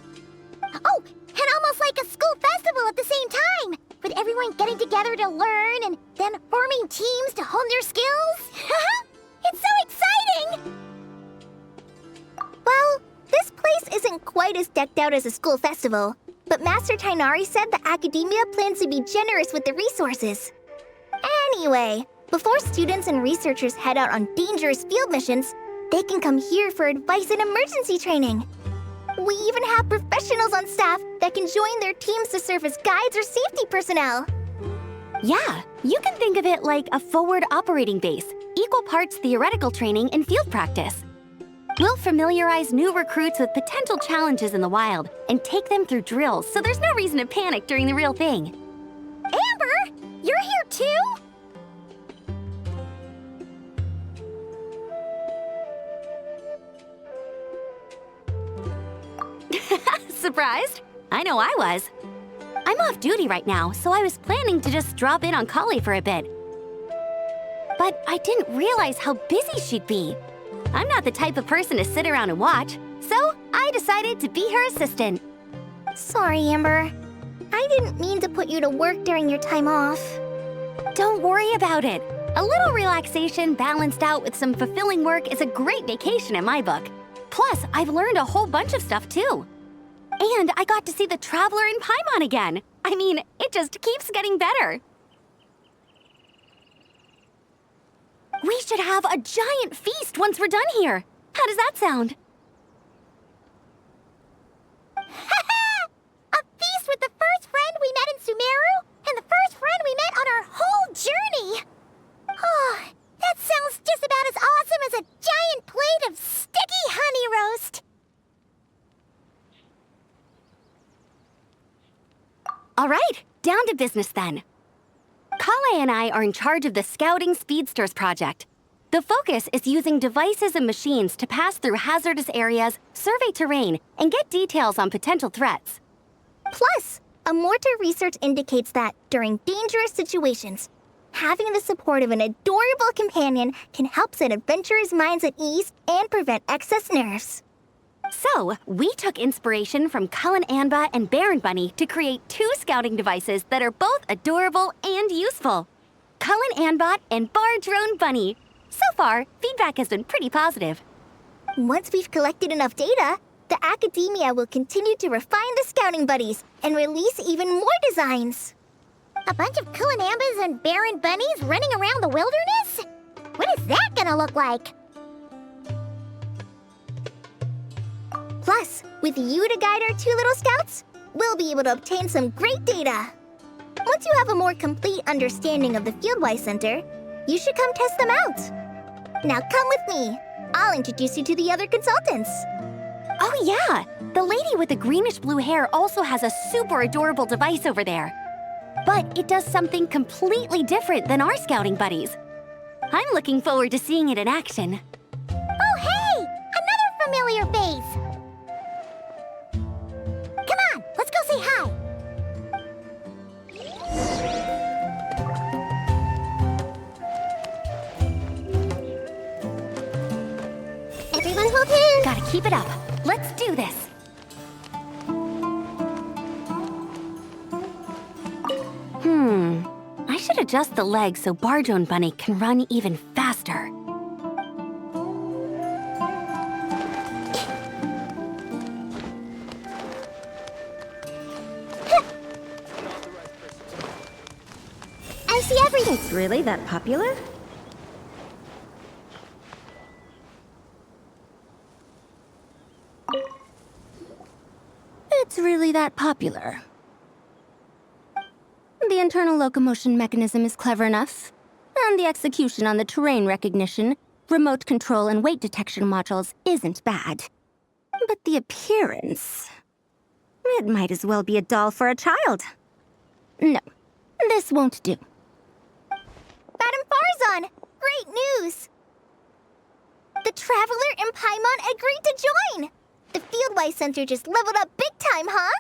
Oh, and almost like a school festival at the same time, with everyone getting together to learn and then forming teams to hone their skills. It's so exciting! Well, this place isn't quite as decked out as a school festival, but Master Tighnari said the academia plans to be generous with the resources. Anyway, before students and researchers head out on dangerous field missions, they can come here for advice and emergency training. We even have professionals on staff that can join their teams to serve as guides or safety personnel. Yeah, you can think of it like a forward operating base, equal parts theoretical training and field practice. We'll familiarize new recruits with potential challenges in the wild and take them through drills so there's no reason to panic during the real thing. Amber, you're here too? Surprised? I know I was. I'm off duty right now, so I was planning to just drop in on Kali for a bit. But I didn't realize how busy she'd be. I'm not the type of person to sit around and watch, so I decided to be her assistant. Sorry, Amber. I didn't mean to put you to work during your time off. Don't worry about it. A little relaxation balanced out with some fulfilling work is a great vacation in my book. Plus, I've learned a whole bunch of stuff too. And I got to see the Traveler in Paimon again. I mean, it just keeps getting better. We should have a giant feast once we're done here. How does that sound? A feast with the first friend we met in Sumeru, and the first friend we met on our whole journey! Oh, that sounds just about as awesome as a giant plate of sticky honey roast! All right, down to business then. Kale and I are in charge of the Scouting Speedsters project. The focus is using devices and machines to pass through hazardous areas, survey terrain, and get details on potential threats. Plus, Amorta research indicates that during dangerous situations, having the support of an adorable companion can help set adventurers' minds at ease and prevent excess nerves. So, we took inspiration from Cullen Anba and Baron Bunny to create 2 scouting devices that are both adorable and useful. Cullen Anbot and Bar Drone Bunny. So far, feedback has been pretty positive. Once we've collected enough data, the Academia will continue to refine the scouting buddies and release even more designs. A bunch of Kulanambas and Baron Bunnies running around the wilderness? What is that gonna look like? Plus, with you to guide our 2 little scouts, we'll be able to obtain some great data. Once you have a more complete understanding of the Fieldwise Center, you should come test them out. Now come with me. I'll introduce you to the other consultants. Oh yeah, the lady with the greenish-blue hair also has a super adorable device over there. But it does something completely different than our scouting buddies. I'm looking forward to seeing it in action. Oh hey! Another familiar face! Come on, let's go say hi! Everyone hold hands! Gotta keep it up. Let's do this. I should adjust the legs so Bardrone Bunny can run even faster. I see everything! It's really that popular? It's really that popular. The internal locomotion mechanism is clever enough, and the execution on the terrain recognition, remote control, and weight detection modules isn't bad. But the appearance... it might as well be a doll for a child. No, this won't do. Madame Farzan, great news! The Traveler and Paimon agreed to join! The Fieldwise Center just leveled up big time, huh?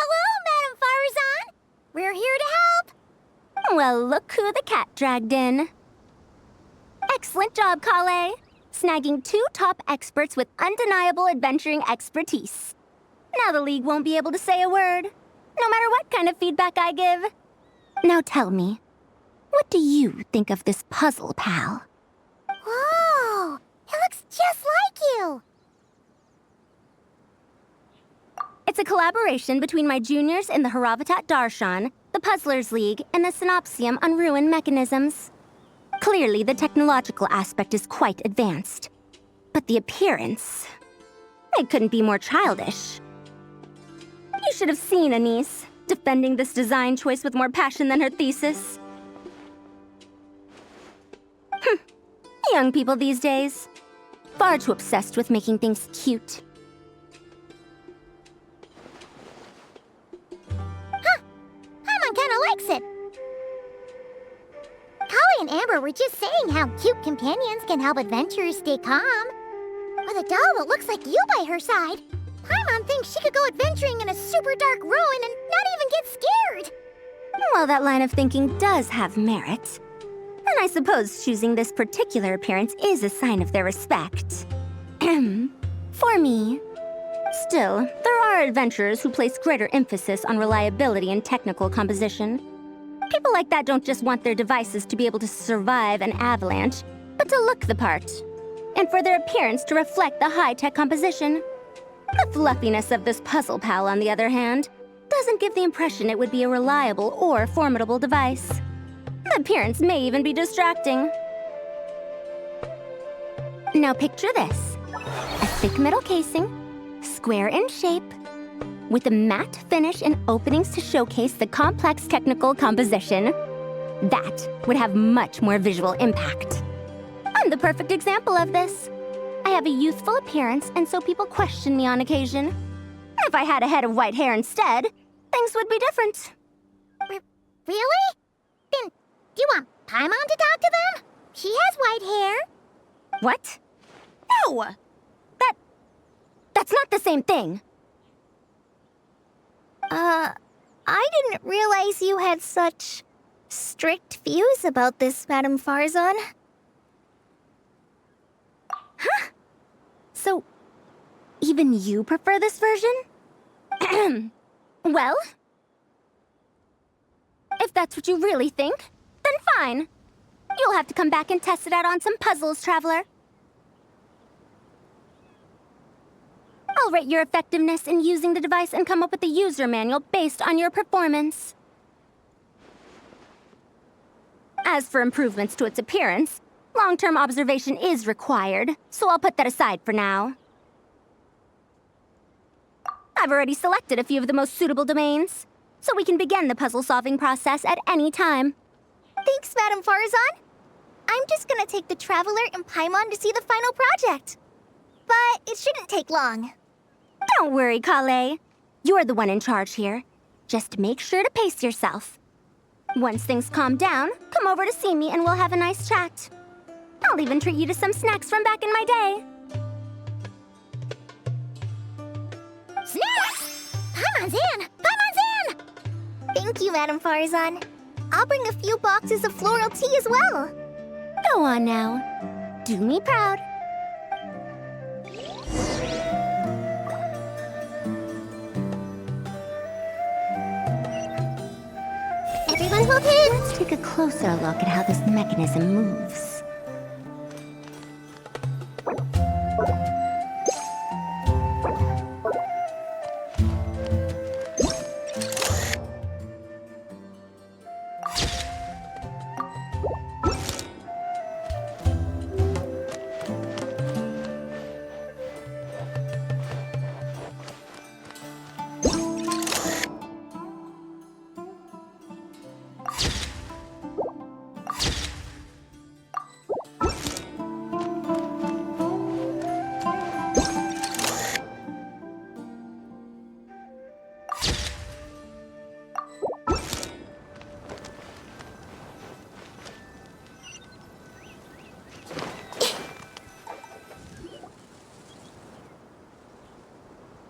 Hello, Madame Farzan! We're here to help! Well, look who the cat dragged in. Excellent job, Kale. Snagging 2 top experts with undeniable adventuring expertise. Now the League won't be able to say a word, no matter what kind of feedback I give. Now tell me, what do you think of this puzzle, pal? Whoa! It looks just like you! It's a collaboration between my juniors in the Haravatat Darshan, the Puzzlers League, and the Synopsium on Ruin Mechanisms. Clearly, the technological aspect is quite advanced. But the appearance... it couldn't be more childish. You should have seen Anise, defending this design choice with more passion than her thesis. Young people these days. Far too obsessed with making things cute. Paimon kinda likes it. Kali and Amber were just saying how cute companions can help adventurers stay calm. With a doll that looks like you by her side, Paimon thinks she could go adventuring in a super dark ruin and not even get scared. Well, that line of thinking does have merit. And I suppose choosing this particular appearance is a sign of their respect. For me. Still, there are adventurers who place greater emphasis on reliability and technical composition. People like that don't just want their devices to be able to survive an avalanche, but to look the part. And for their appearance to reflect the high-tech composition. The fluffiness of this puzzle pal, on the other hand, doesn't give the impression it would be a reliable or formidable device. The appearance may even be distracting. Now picture this. A thick metal casing, square in shape, with a matte finish and openings to showcase the complex technical composition. That would have much more visual impact. I'm the perfect example of this. I have a youthful appearance, and so people question me on occasion. If I had a head of white hair instead, things would be different. Really? Then, do you want Paimon to talk to them? She has white hair. What? No! That's not the same thing. I didn't realize you had such strict views about this, Madame Farzan. Huh? So, even you prefer this version? Well, if that's what you really think, then fine. You'll have to come back and test it out on some puzzles, Traveler. I'll rate your effectiveness in using the device and come up with a user manual based on your performance. As for improvements to its appearance, long-term observation is required, so I'll put that aside for now. I've already selected a few of the most suitable domains, so we can begin the puzzle-solving process at any time. Thanks, Madame Farzan. I'm just gonna take the Traveler and Paimon to see the final project. But it shouldn't take long. Don't worry, Kale. You're the one in charge here. Just make sure to pace yourself. Once things calm down, come over to see me and we'll have a nice chat. I'll even treat you to some snacks from back in my day. Snacks! Paimon's in! Paimon's in! Thank you, Madame Farzan. I'll bring a few boxes of floral tea as well. Go on now. Do me proud. Everyone hold hands. Let's take a closer look at how this mechanism moves.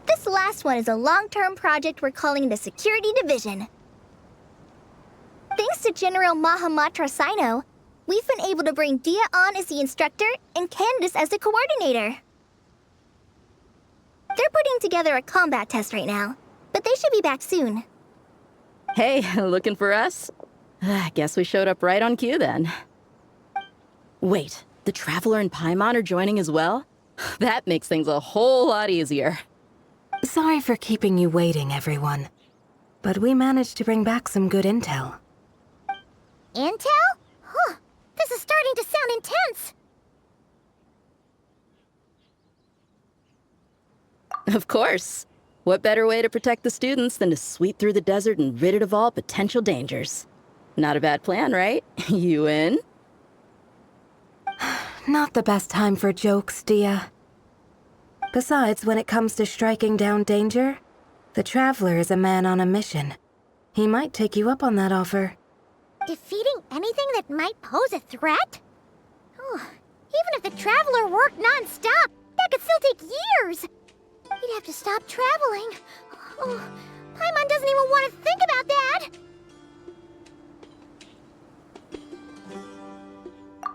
This last one is a long-term project we're calling the Security Division. Thanks to General Mahamatra Sino, we've been able to bring Dia on as the instructor and Candace as the coordinator. They're putting together a combat test right now, but they should be back soon. Hey, looking for us? Guess we showed up right on cue then. Wait, the Traveler and Paimon are joining as well? That makes things a whole lot easier. Sorry for keeping you waiting, everyone. But we managed to bring back some good intel. Intel? Huh, this is starting to sound intense. Of course. What better way to protect the students than to sweep through the desert and rid it of all potential dangers? Not a bad plan, right? You in? Not the best time for jokes, Dia. Besides, when it comes to striking down danger, the Traveler is a man on a mission. He might take you up on that offer. Defeating anything that might pose a threat? Oh, even if the Traveler worked non-stop, that could still take years. He'd have to stop traveling. Oh, Paimon doesn't even want to think about that.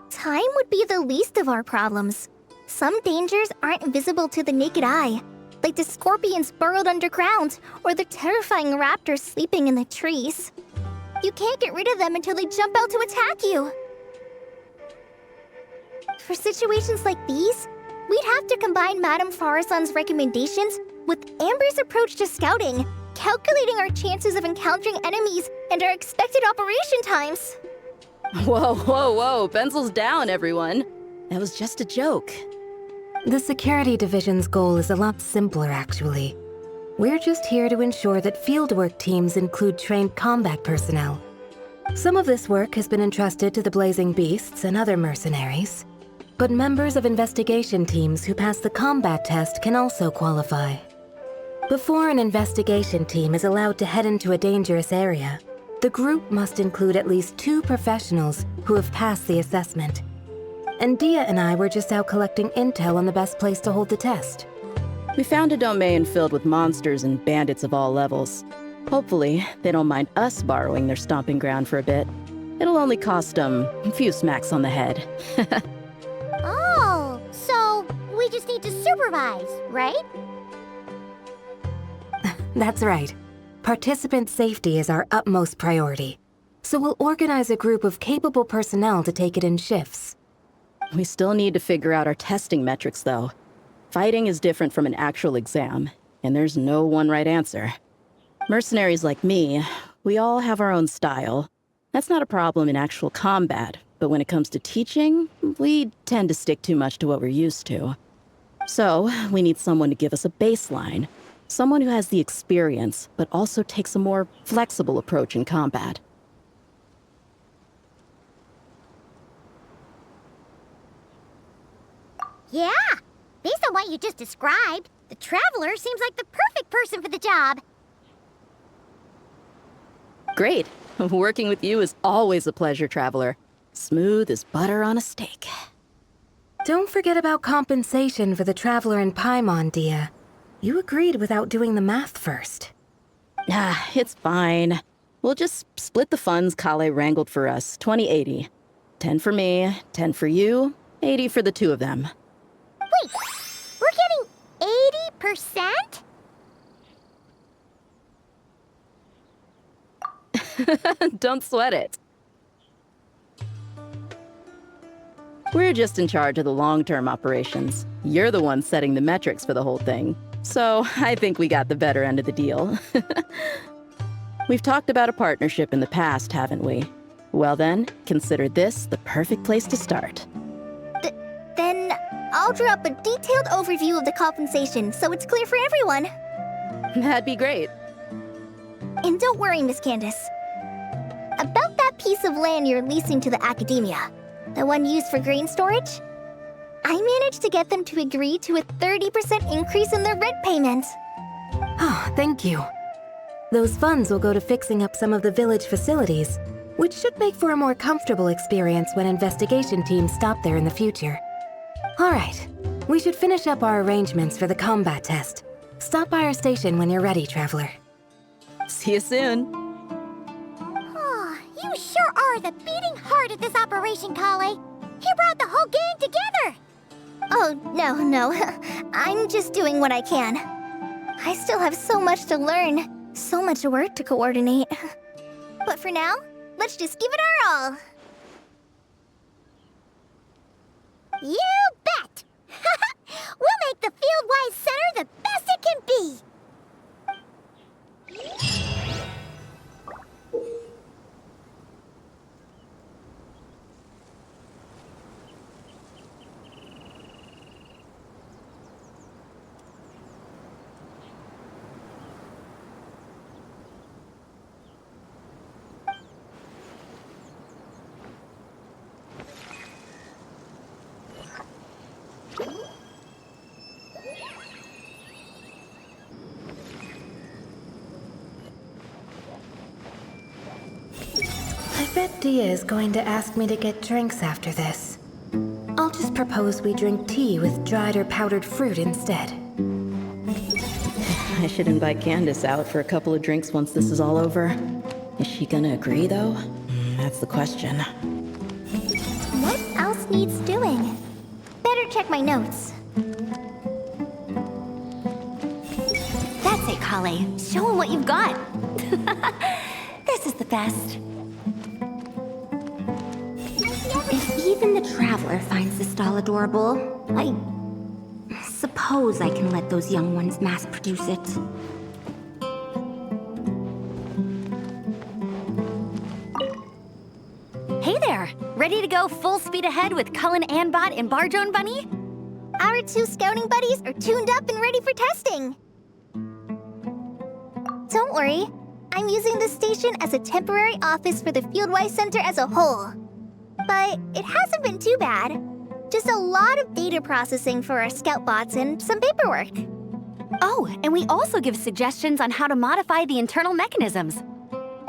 Time would be the least of our problems. Some dangers aren't visible to the naked eye, like the scorpions burrowed underground or the terrifying raptors sleeping in the trees. You can't get rid of them until they jump out to attack you. For situations like these, we'd have to combine Madame Farazan's recommendations with Amber's approach to scouting, calculating our chances of encountering enemies and our expected operation times. Whoa, whoa, whoa, pencils down, everyone. That was just a joke. The security division's goal is a lot simpler, actually. We're just here to ensure that fieldwork teams include trained combat personnel. Some of this work has been entrusted to the Blazing Beasts and other mercenaries, but members of investigation teams who pass the combat test can also qualify. Before an investigation team is allowed to head into a dangerous area, the group must include at least 2 professionals who have passed the assessment. And Dia and I were just out collecting intel on the best place to hold the test. We found a domain filled with monsters and bandits of all levels. Hopefully, they don't mind us borrowing their stomping ground for a bit. It'll only cost them a few smacks on the head. Oh, so we just need to supervise, right? That's right. Participant safety is our utmost priority. So we'll organize a group of capable personnel to take it in shifts. We still need to figure out our testing metrics, though. Fighting is different from an actual exam, and there's no one right answer. Mercenaries like me, we all have our own style. That's not a problem in actual combat, but when it comes to teaching, we tend to stick too much to what we're used to. So, we need someone to give us a baseline. Someone who has the experience, but also takes a more flexible approach in combat. Yeah, based on what you just described, the Traveler seems like the perfect person for the job. Great. Working with you is always a pleasure, Traveler. Smooth as butter on a steak. Don't forget about compensation for the Traveler in Paimon, Dia. You agreed without doing the math first. Ah, it's fine. We'll just split the funds Kale wrangled for us, 20-80. 10 for me, 10 for you, 80 for the 2 of them. Wait, we're getting 80%? Don't sweat it. We're just in charge of the long-term operations. You're the one setting the metrics for the whole thing. So I think we got the better end of the deal. We've talked about a partnership in the past, haven't we? Well then, consider this the perfect place to start. Then I'll draw up a detailed overview of the compensation so it's clear for everyone. That'd be great. And don't worry, Miss Candace. About that piece of land you're leasing to the Academia, the one used for grain storage, I managed to get them to agree to a 30% increase in their rent payment. Oh, thank you. Those funds will go to fixing up some of the village facilities, which should make for a more comfortable experience when investigation teams stop there in the future. All right, we should finish up our arrangements for the combat test. Stop by our station when you're ready, Traveler. See you soon. Oh, you sure are the beating heart of this operation, Kale. He brought the whole gang together. Oh, no. I'm just doing what I can. I still have so much to learn, so much work to coordinate. But for now, let's just give it our all. You bet! We'll make the Fieldwise Center the best it can be! I bet Dia is going to ask me to get drinks after this. I'll just propose we drink tea with dried or powdered fruit instead. I should invite Candace out for a couple of drinks once this is all over. Is she gonna agree, though? That's the question. What else needs doing? Better check my notes. That's it, Kale. Show him what you've got. This This is the best. If even the Traveler finds this doll adorable, I suppose I can let those young ones mass-produce it. Hey there! Ready to go full speed ahead with Cullen Anbot and Bardrone Bunny? Our 2 scouting buddies are tuned up and ready for testing. Don't worry, I'm using this station as a temporary office for the Fieldwise Center as a whole. But it hasn't been too bad. Just a lot of data processing for our scout bots and some paperwork. Oh, and we also give suggestions on how to modify the internal mechanisms.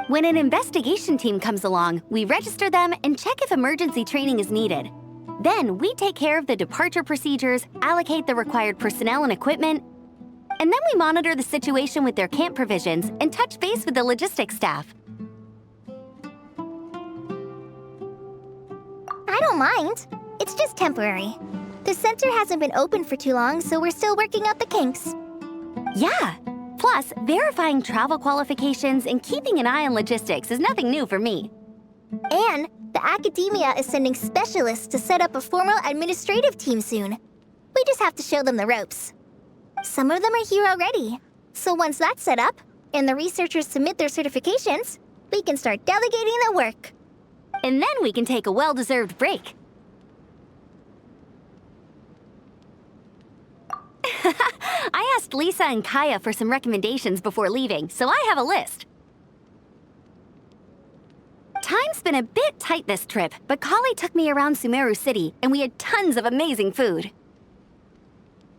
When an investigation team comes along, we register them and check if emergency training is needed. Then we take care of the departure procedures, allocate the required personnel and equipment, and then we monitor the situation with their camp provisions and touch base with the logistics staff. I don't mind. It's just temporary. The center hasn't been open for too long, so we're still working out the kinks. Yeah. Plus, verifying travel qualifications and keeping an eye on logistics is nothing new for me. And the academia is sending specialists to set up a formal administrative team soon. We just have to show them the ropes. Some of them are here already. So once that's set up, and the researchers submit their certifications, we can start delegating the work. And then we can take a well-deserved break. I asked Lisa and Kaya for some recommendations before leaving, so I have a list. Time's been a bit tight this trip, but Kali took me around Sumeru City, and we had tons of amazing food.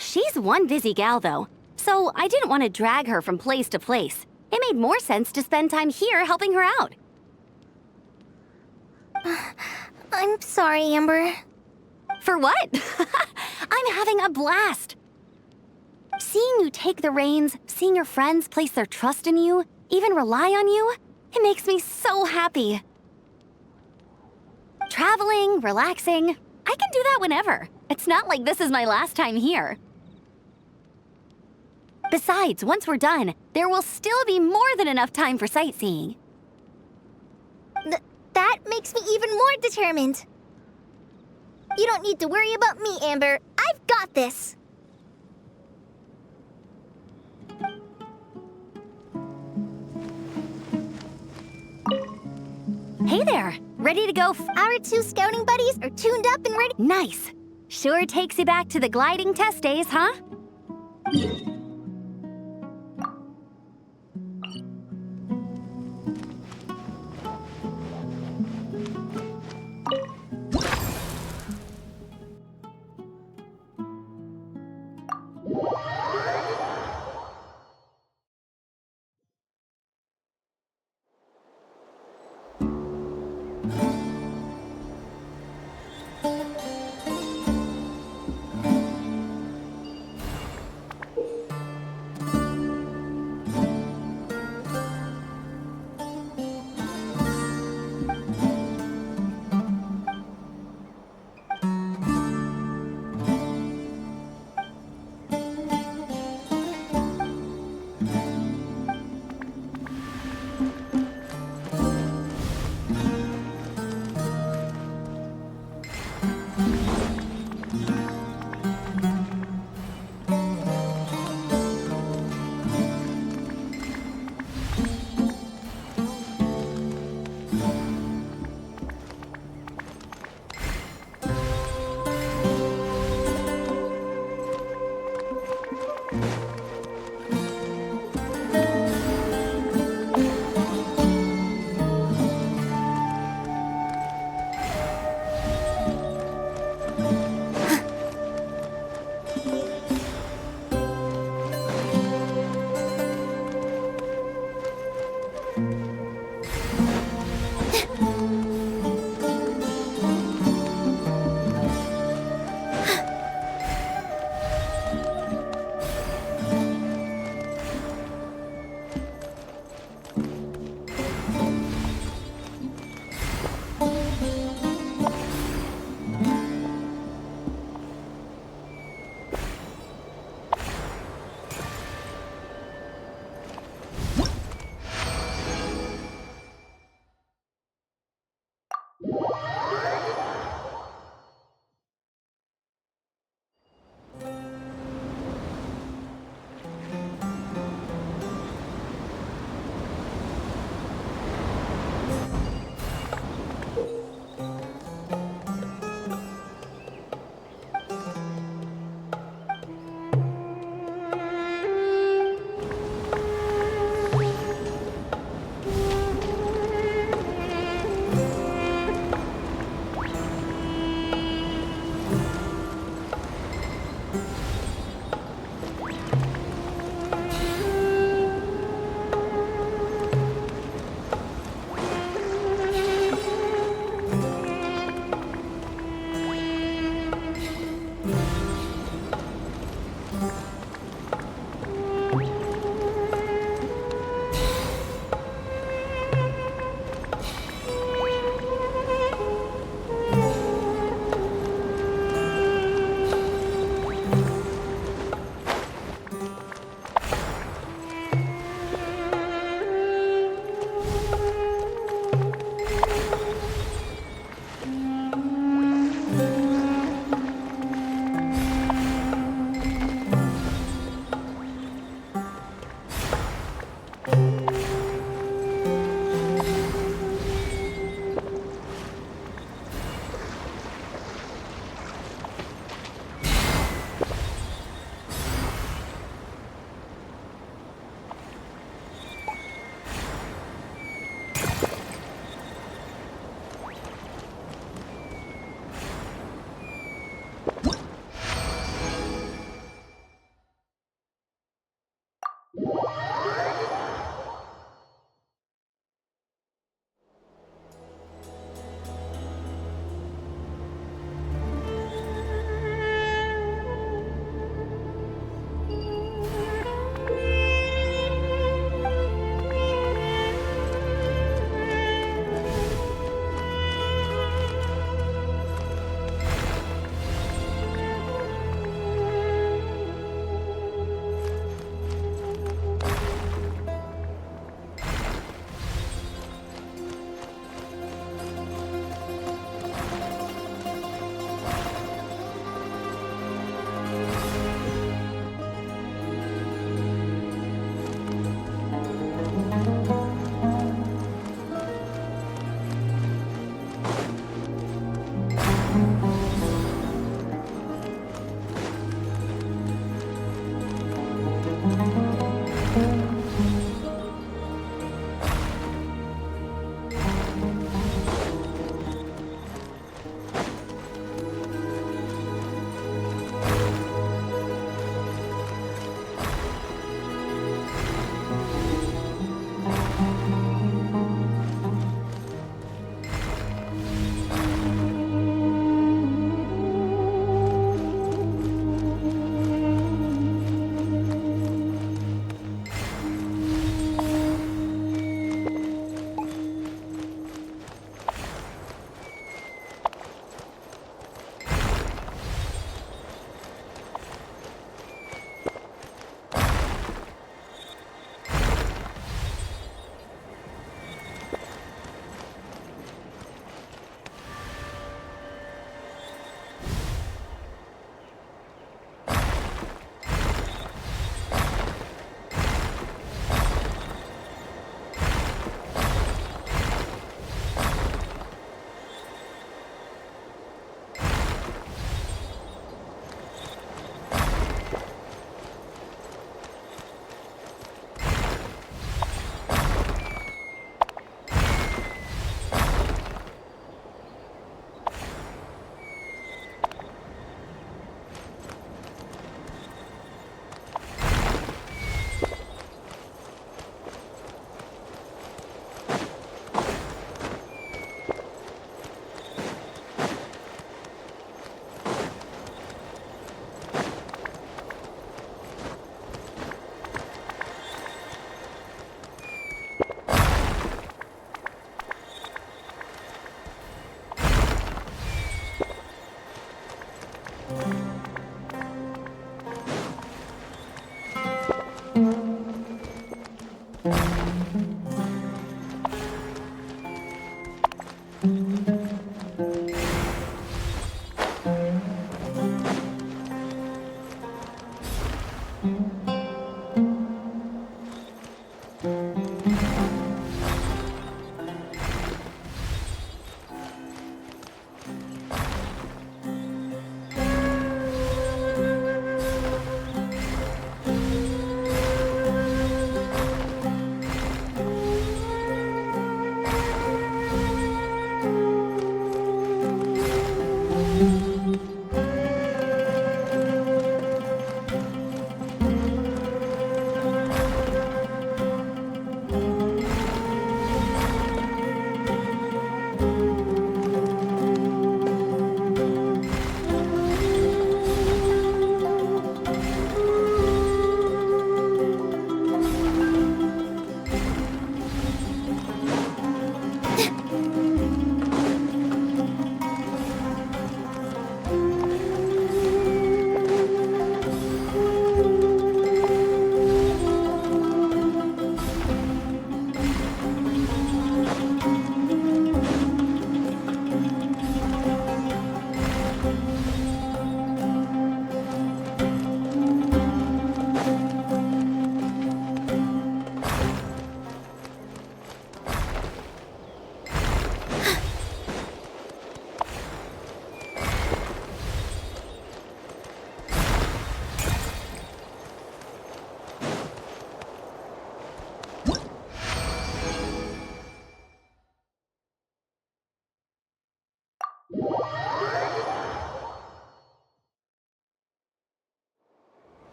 She's one busy gal, though, so I didn't want to drag her from place to place. It made more sense to spend time here helping her out. I'm sorry, Amber. For what? I'm having a blast. Seeing you take the reins, seeing your friends place their trust in you, even rely on you, it makes me so happy. Traveling, relaxing, I can do that whenever. It's not like this is my last time here. Besides, once we're done, there will still be more than enough time for sightseeing. That makes me even more determined. You don't need to worry about me, Amber. I've got this. Hey there! Ready to go? Our 2 scouting buddies are tuned up and ready. Nice! Sure takes you back to the gliding test days, huh?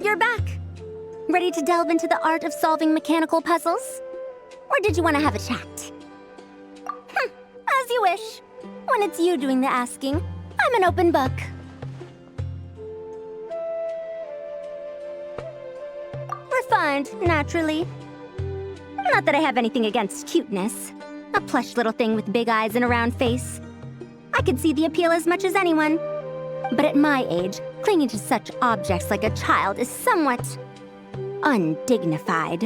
You're back! Ready to delve into the art of solving mechanical puzzles? Or did you want to have a chat? As you wish. When it's you doing the asking, I'm an open book. Refined, naturally. Not that I have anything against cuteness. A plush little thing with big eyes and a round face. I could see the appeal as much as anyone. But at my age, clinging to such objects like a child is somewhat undignified.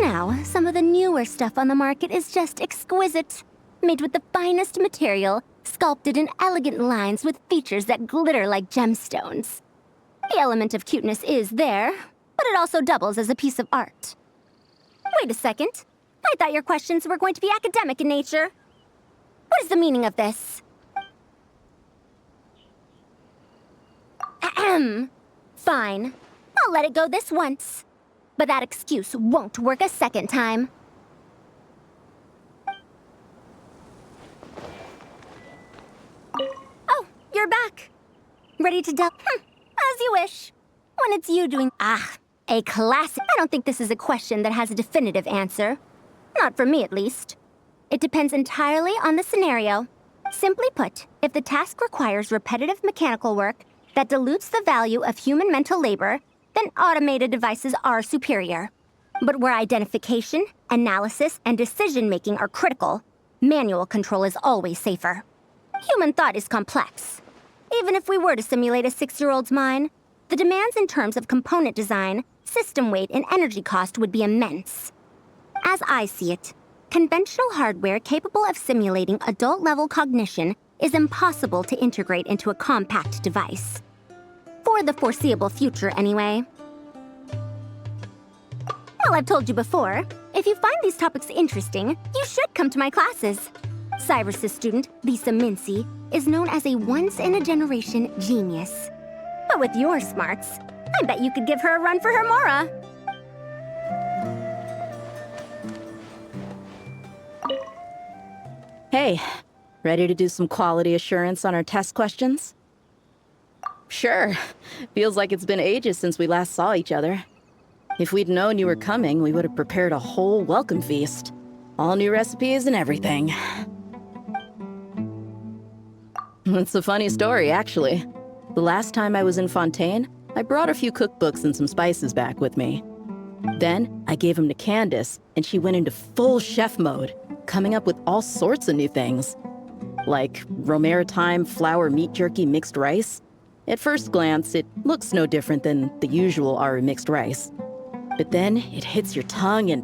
Now, some of the newer stuff on the market is just exquisite. Made with the finest material, sculpted in elegant lines with features that glitter like gemstones. The element of cuteness is there, but it also doubles as a piece of art. Wait a second. I thought your questions were going to be academic in nature. What is the meaning of this? Ahem. Fine. I'll let it go this once. But that excuse won't work a second time. you're back. Ready to delve? As you wish. When it's you doing... a classic. I don't think this is a question that has a definitive answer. Not for me, at least. It depends entirely on the scenario. Simply put, if the task requires repetitive mechanical work that dilutes the value of human mental labor, then automated devices are superior. But where identification, analysis, and decision-making are critical, manual control is always safer. Human thought is complex. Even if we were to simulate a 6-year-old's mind, the demands in terms of component design, system weight, and energy cost would be immense. As I see it, conventional hardware capable of simulating adult-level cognition is impossible to integrate into a compact device. For the foreseeable future, anyway. Well, I've told you before, if you find these topics interesting, you should come to my classes. Cyrus's student, Lisa Mincy, is known as a once-in-a-generation genius. But with your smarts, I bet you could give her a run for her Mora. Hey, ready to do some quality assurance on our test questions? Sure. Feels like it's been ages since we last saw each other. If we'd known you were coming, we would have prepared a whole welcome feast. All new recipes and everything. It's a funny story, actually. The last time I was in Fontaine, I brought a few cookbooks and some spices back with me. Then, I gave them to Candace, and she went into full chef mode, coming up with all sorts of new things. Like Romero thyme flour meat jerky mixed rice. At first glance, it looks no different than the usual Aru mixed rice. But then, it hits your tongue and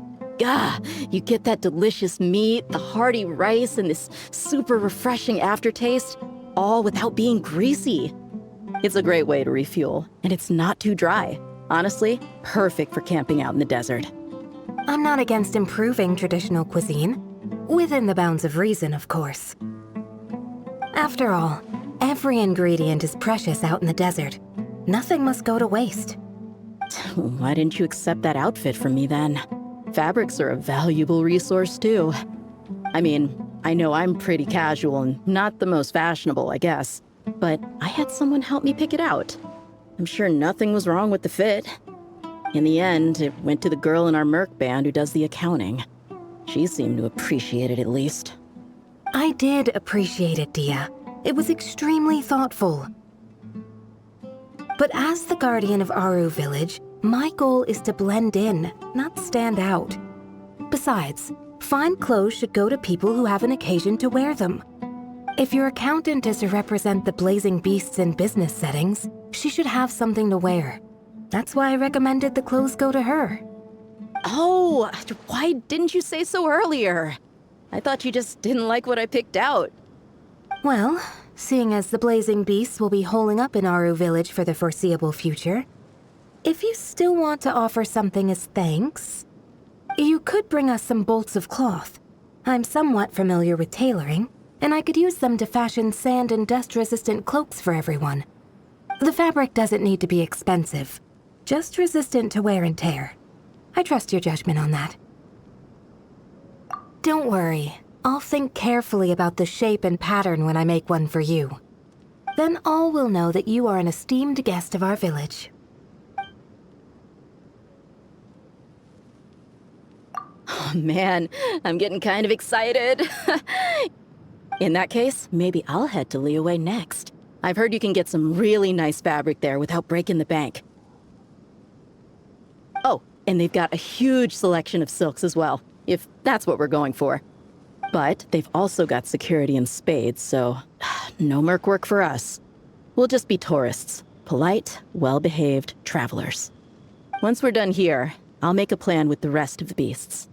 you get that delicious meat, the hearty rice, and this super refreshing aftertaste, all without being greasy. It's a great way to refuel, and it's not too dry. Honestly, perfect for camping out in the desert. I'm not against improving traditional cuisine. Within the bounds of reason, of course. After all, every ingredient is precious out in the desert. Nothing must go to waste. Why didn't you accept that outfit from me then? Fabrics are a valuable resource too. I mean, I know I'm pretty casual and not the most fashionable, I guess. But I had someone help me pick it out. I'm sure nothing was wrong with the fit. In the end, it went to the girl in our Merc band who does the accounting. She seemed to appreciate it at least. I did appreciate it, Dia. It was extremely thoughtful. But as the guardian of Aru Village, my goal is to blend in, not stand out. Besides, fine clothes should go to people who have an occasion to wear them. If your accountant is to represent the blazing beasts in business settings, she should have something to wear. That's why I recommended the clothes go to her. Oh, why didn't you say so earlier? I thought you just didn't like what I picked out. Well, seeing as the blazing beasts will be holing up in Aru Village for the foreseeable future, if you still want to offer something as thanks, you could bring us some bolts of cloth. I'm somewhat familiar with tailoring, and I could use them to fashion sand and dust-resistant cloaks for everyone. The fabric doesn't need to be expensive, just resistant to wear and tear. I trust your judgment on that. Don't worry, I'll think carefully about the shape and pattern when I make one for you. Then all will know that you are an esteemed guest of our village. Oh man, I'm getting kind of excited. In that case, maybe I'll head to Liyue next. I've heard you can get some really nice fabric there without breaking the bank. Oh, and they've got a huge selection of silks as well, if that's what we're going for. But they've also got security in spades, so no merc work for us. We'll just be tourists, polite, well-behaved travelers. Once we're done here, I'll make a plan with the rest of the beasts.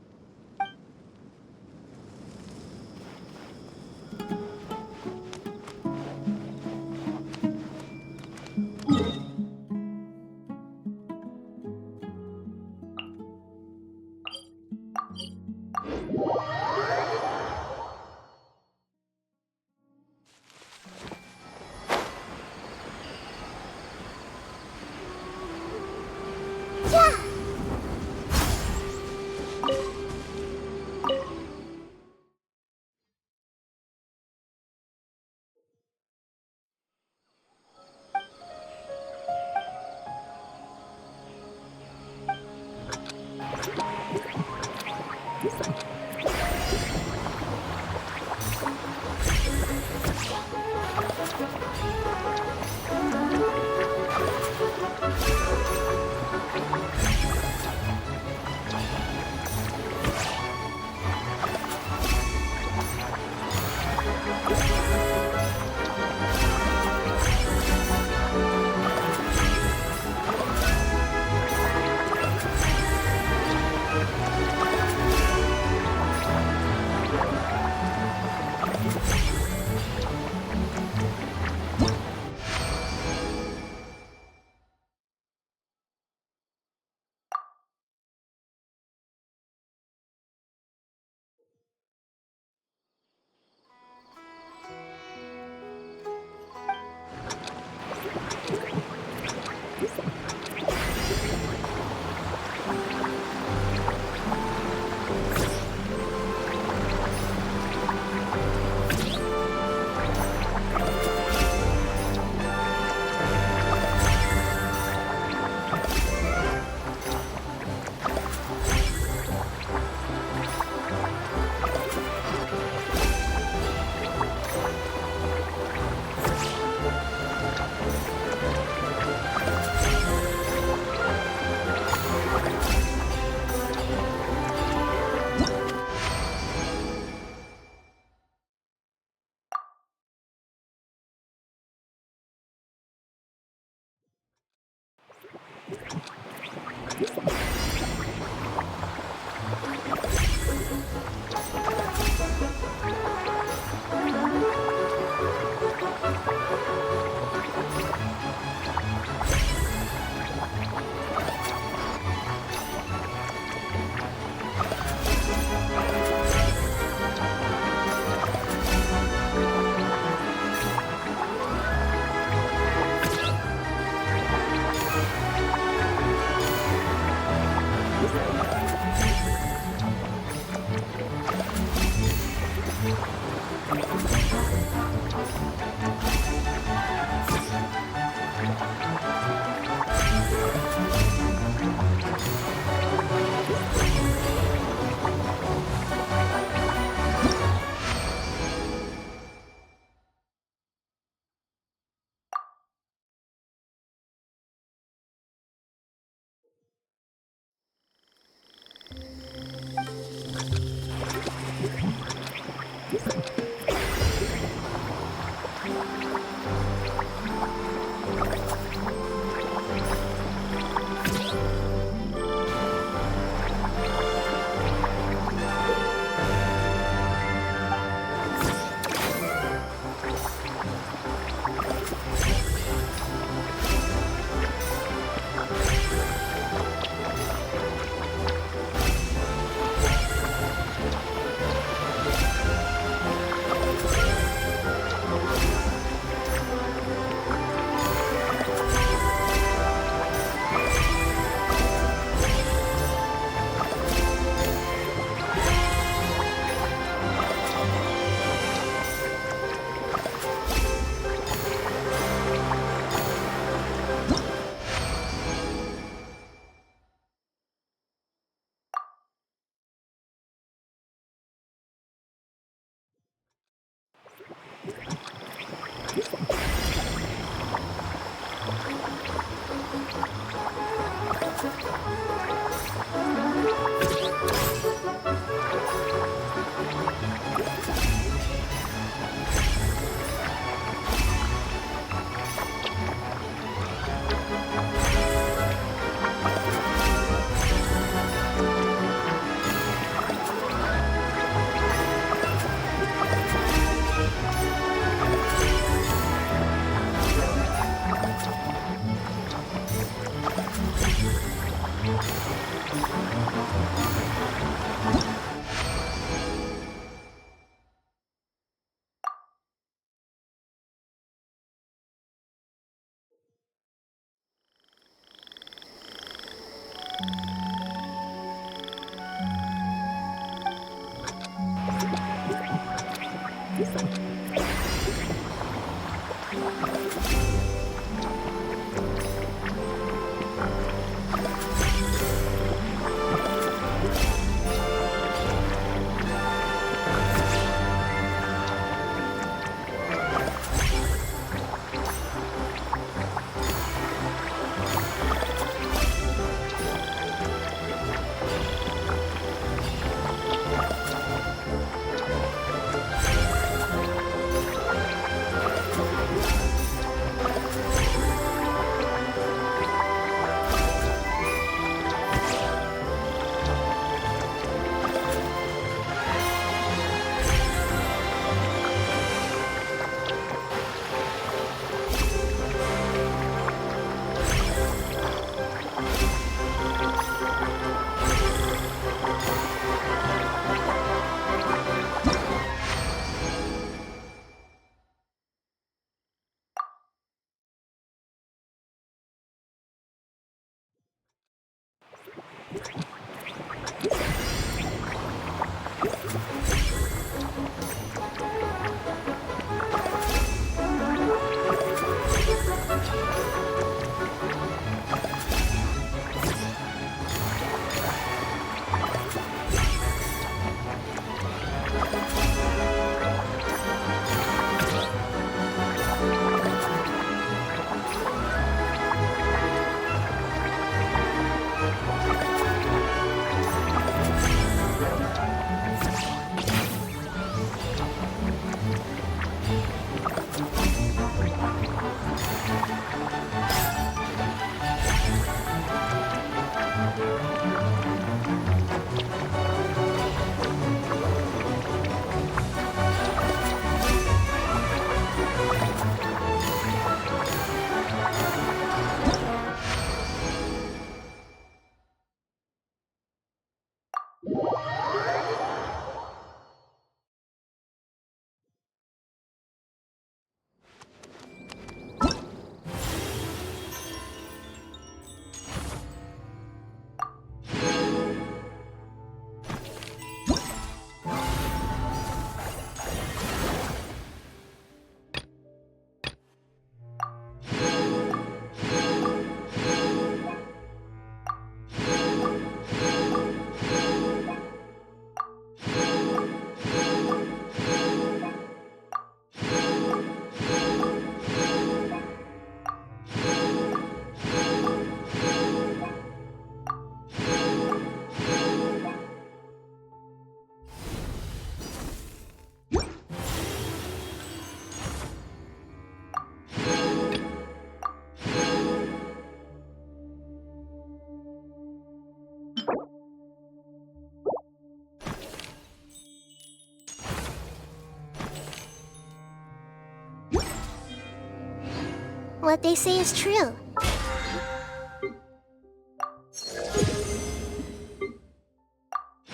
what they say is true.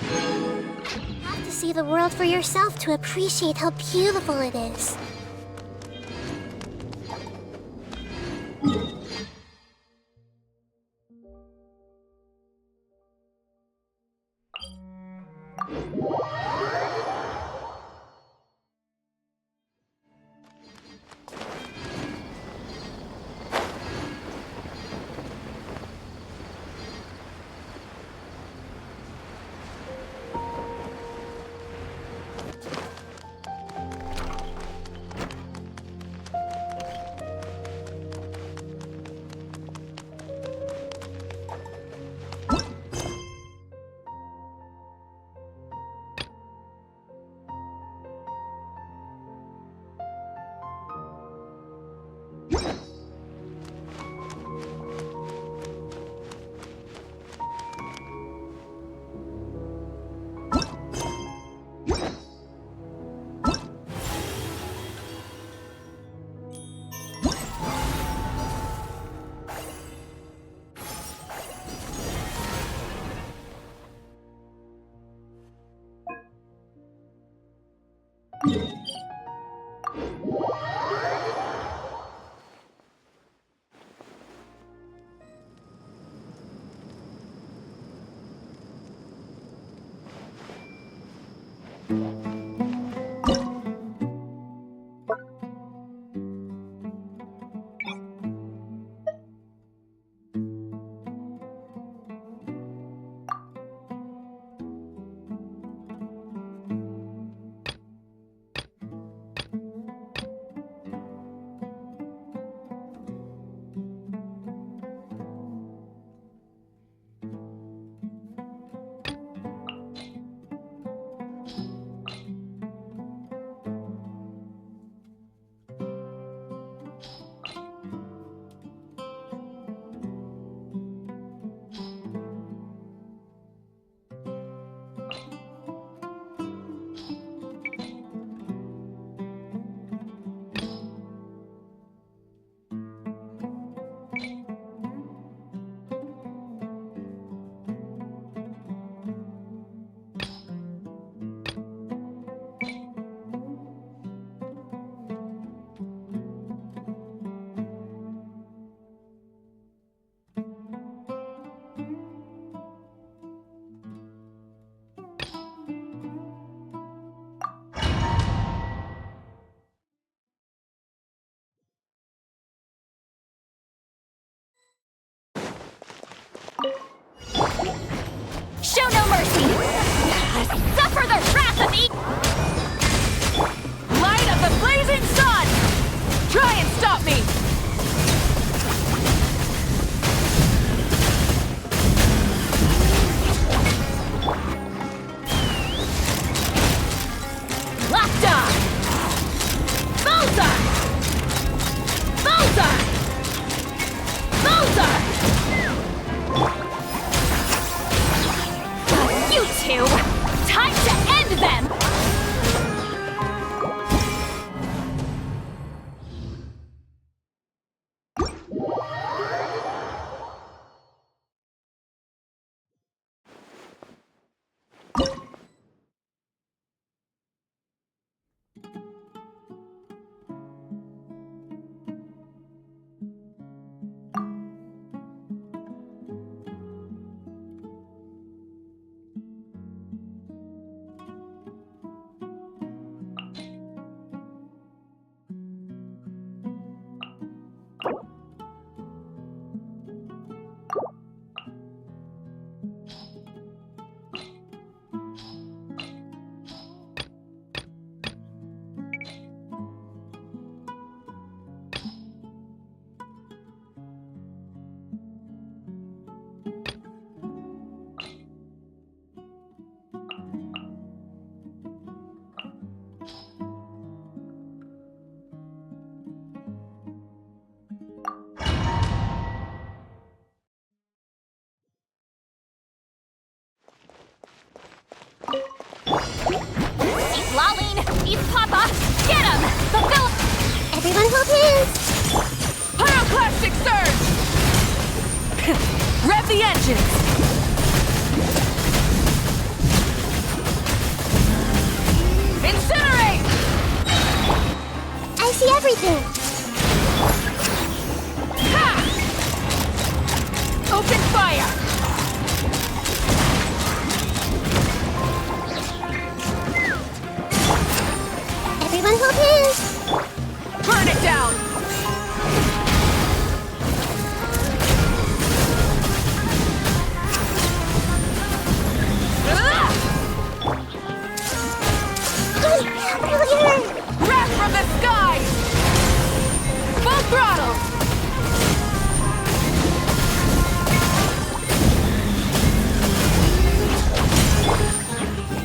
You have to see the world for yourself to appreciate how beautiful it is. Show no mercy! Suffer the wrath of me! Light of the blazing sun! Try and stop me! Locked on! Bullseye! Bullseye! Bullseye! You two! Time to end them! He's lolling! He's Papa! Get him! The villain! Everyone hold hands! Pyro Elastic surge! Rev the engines! Incinerate! I see everything! Ha! Open fire! Everyone hold hands! Burn it down! Wrath from the skies! Full throttle!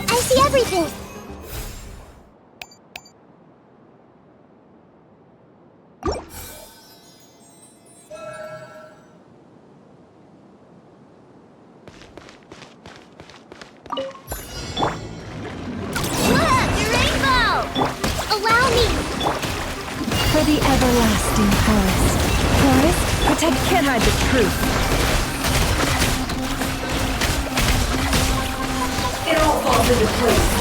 I see everything! For the everlasting forest. Forest, protect can't hide the truth. It all falls into place.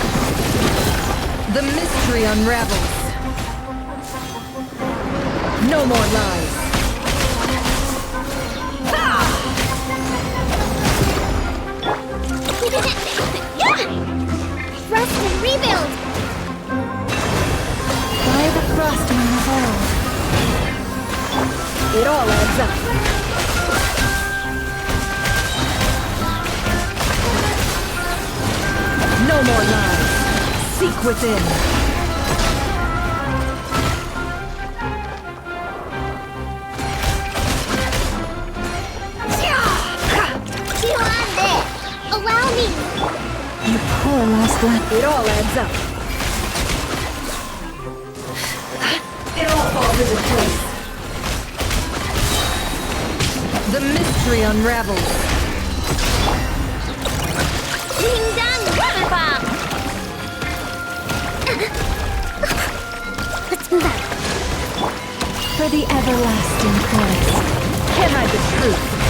The mystery unravels. No more lies. Rest and rebuild! By the frost on the world. It all adds up. No more lies. Seek within. Beyond this! Allow me! You poor lost one. It all adds up. It all falls into place. The mystery unravels. Ding dong water bomb! Let's move out. For the everlasting forest. Can't hide the truth.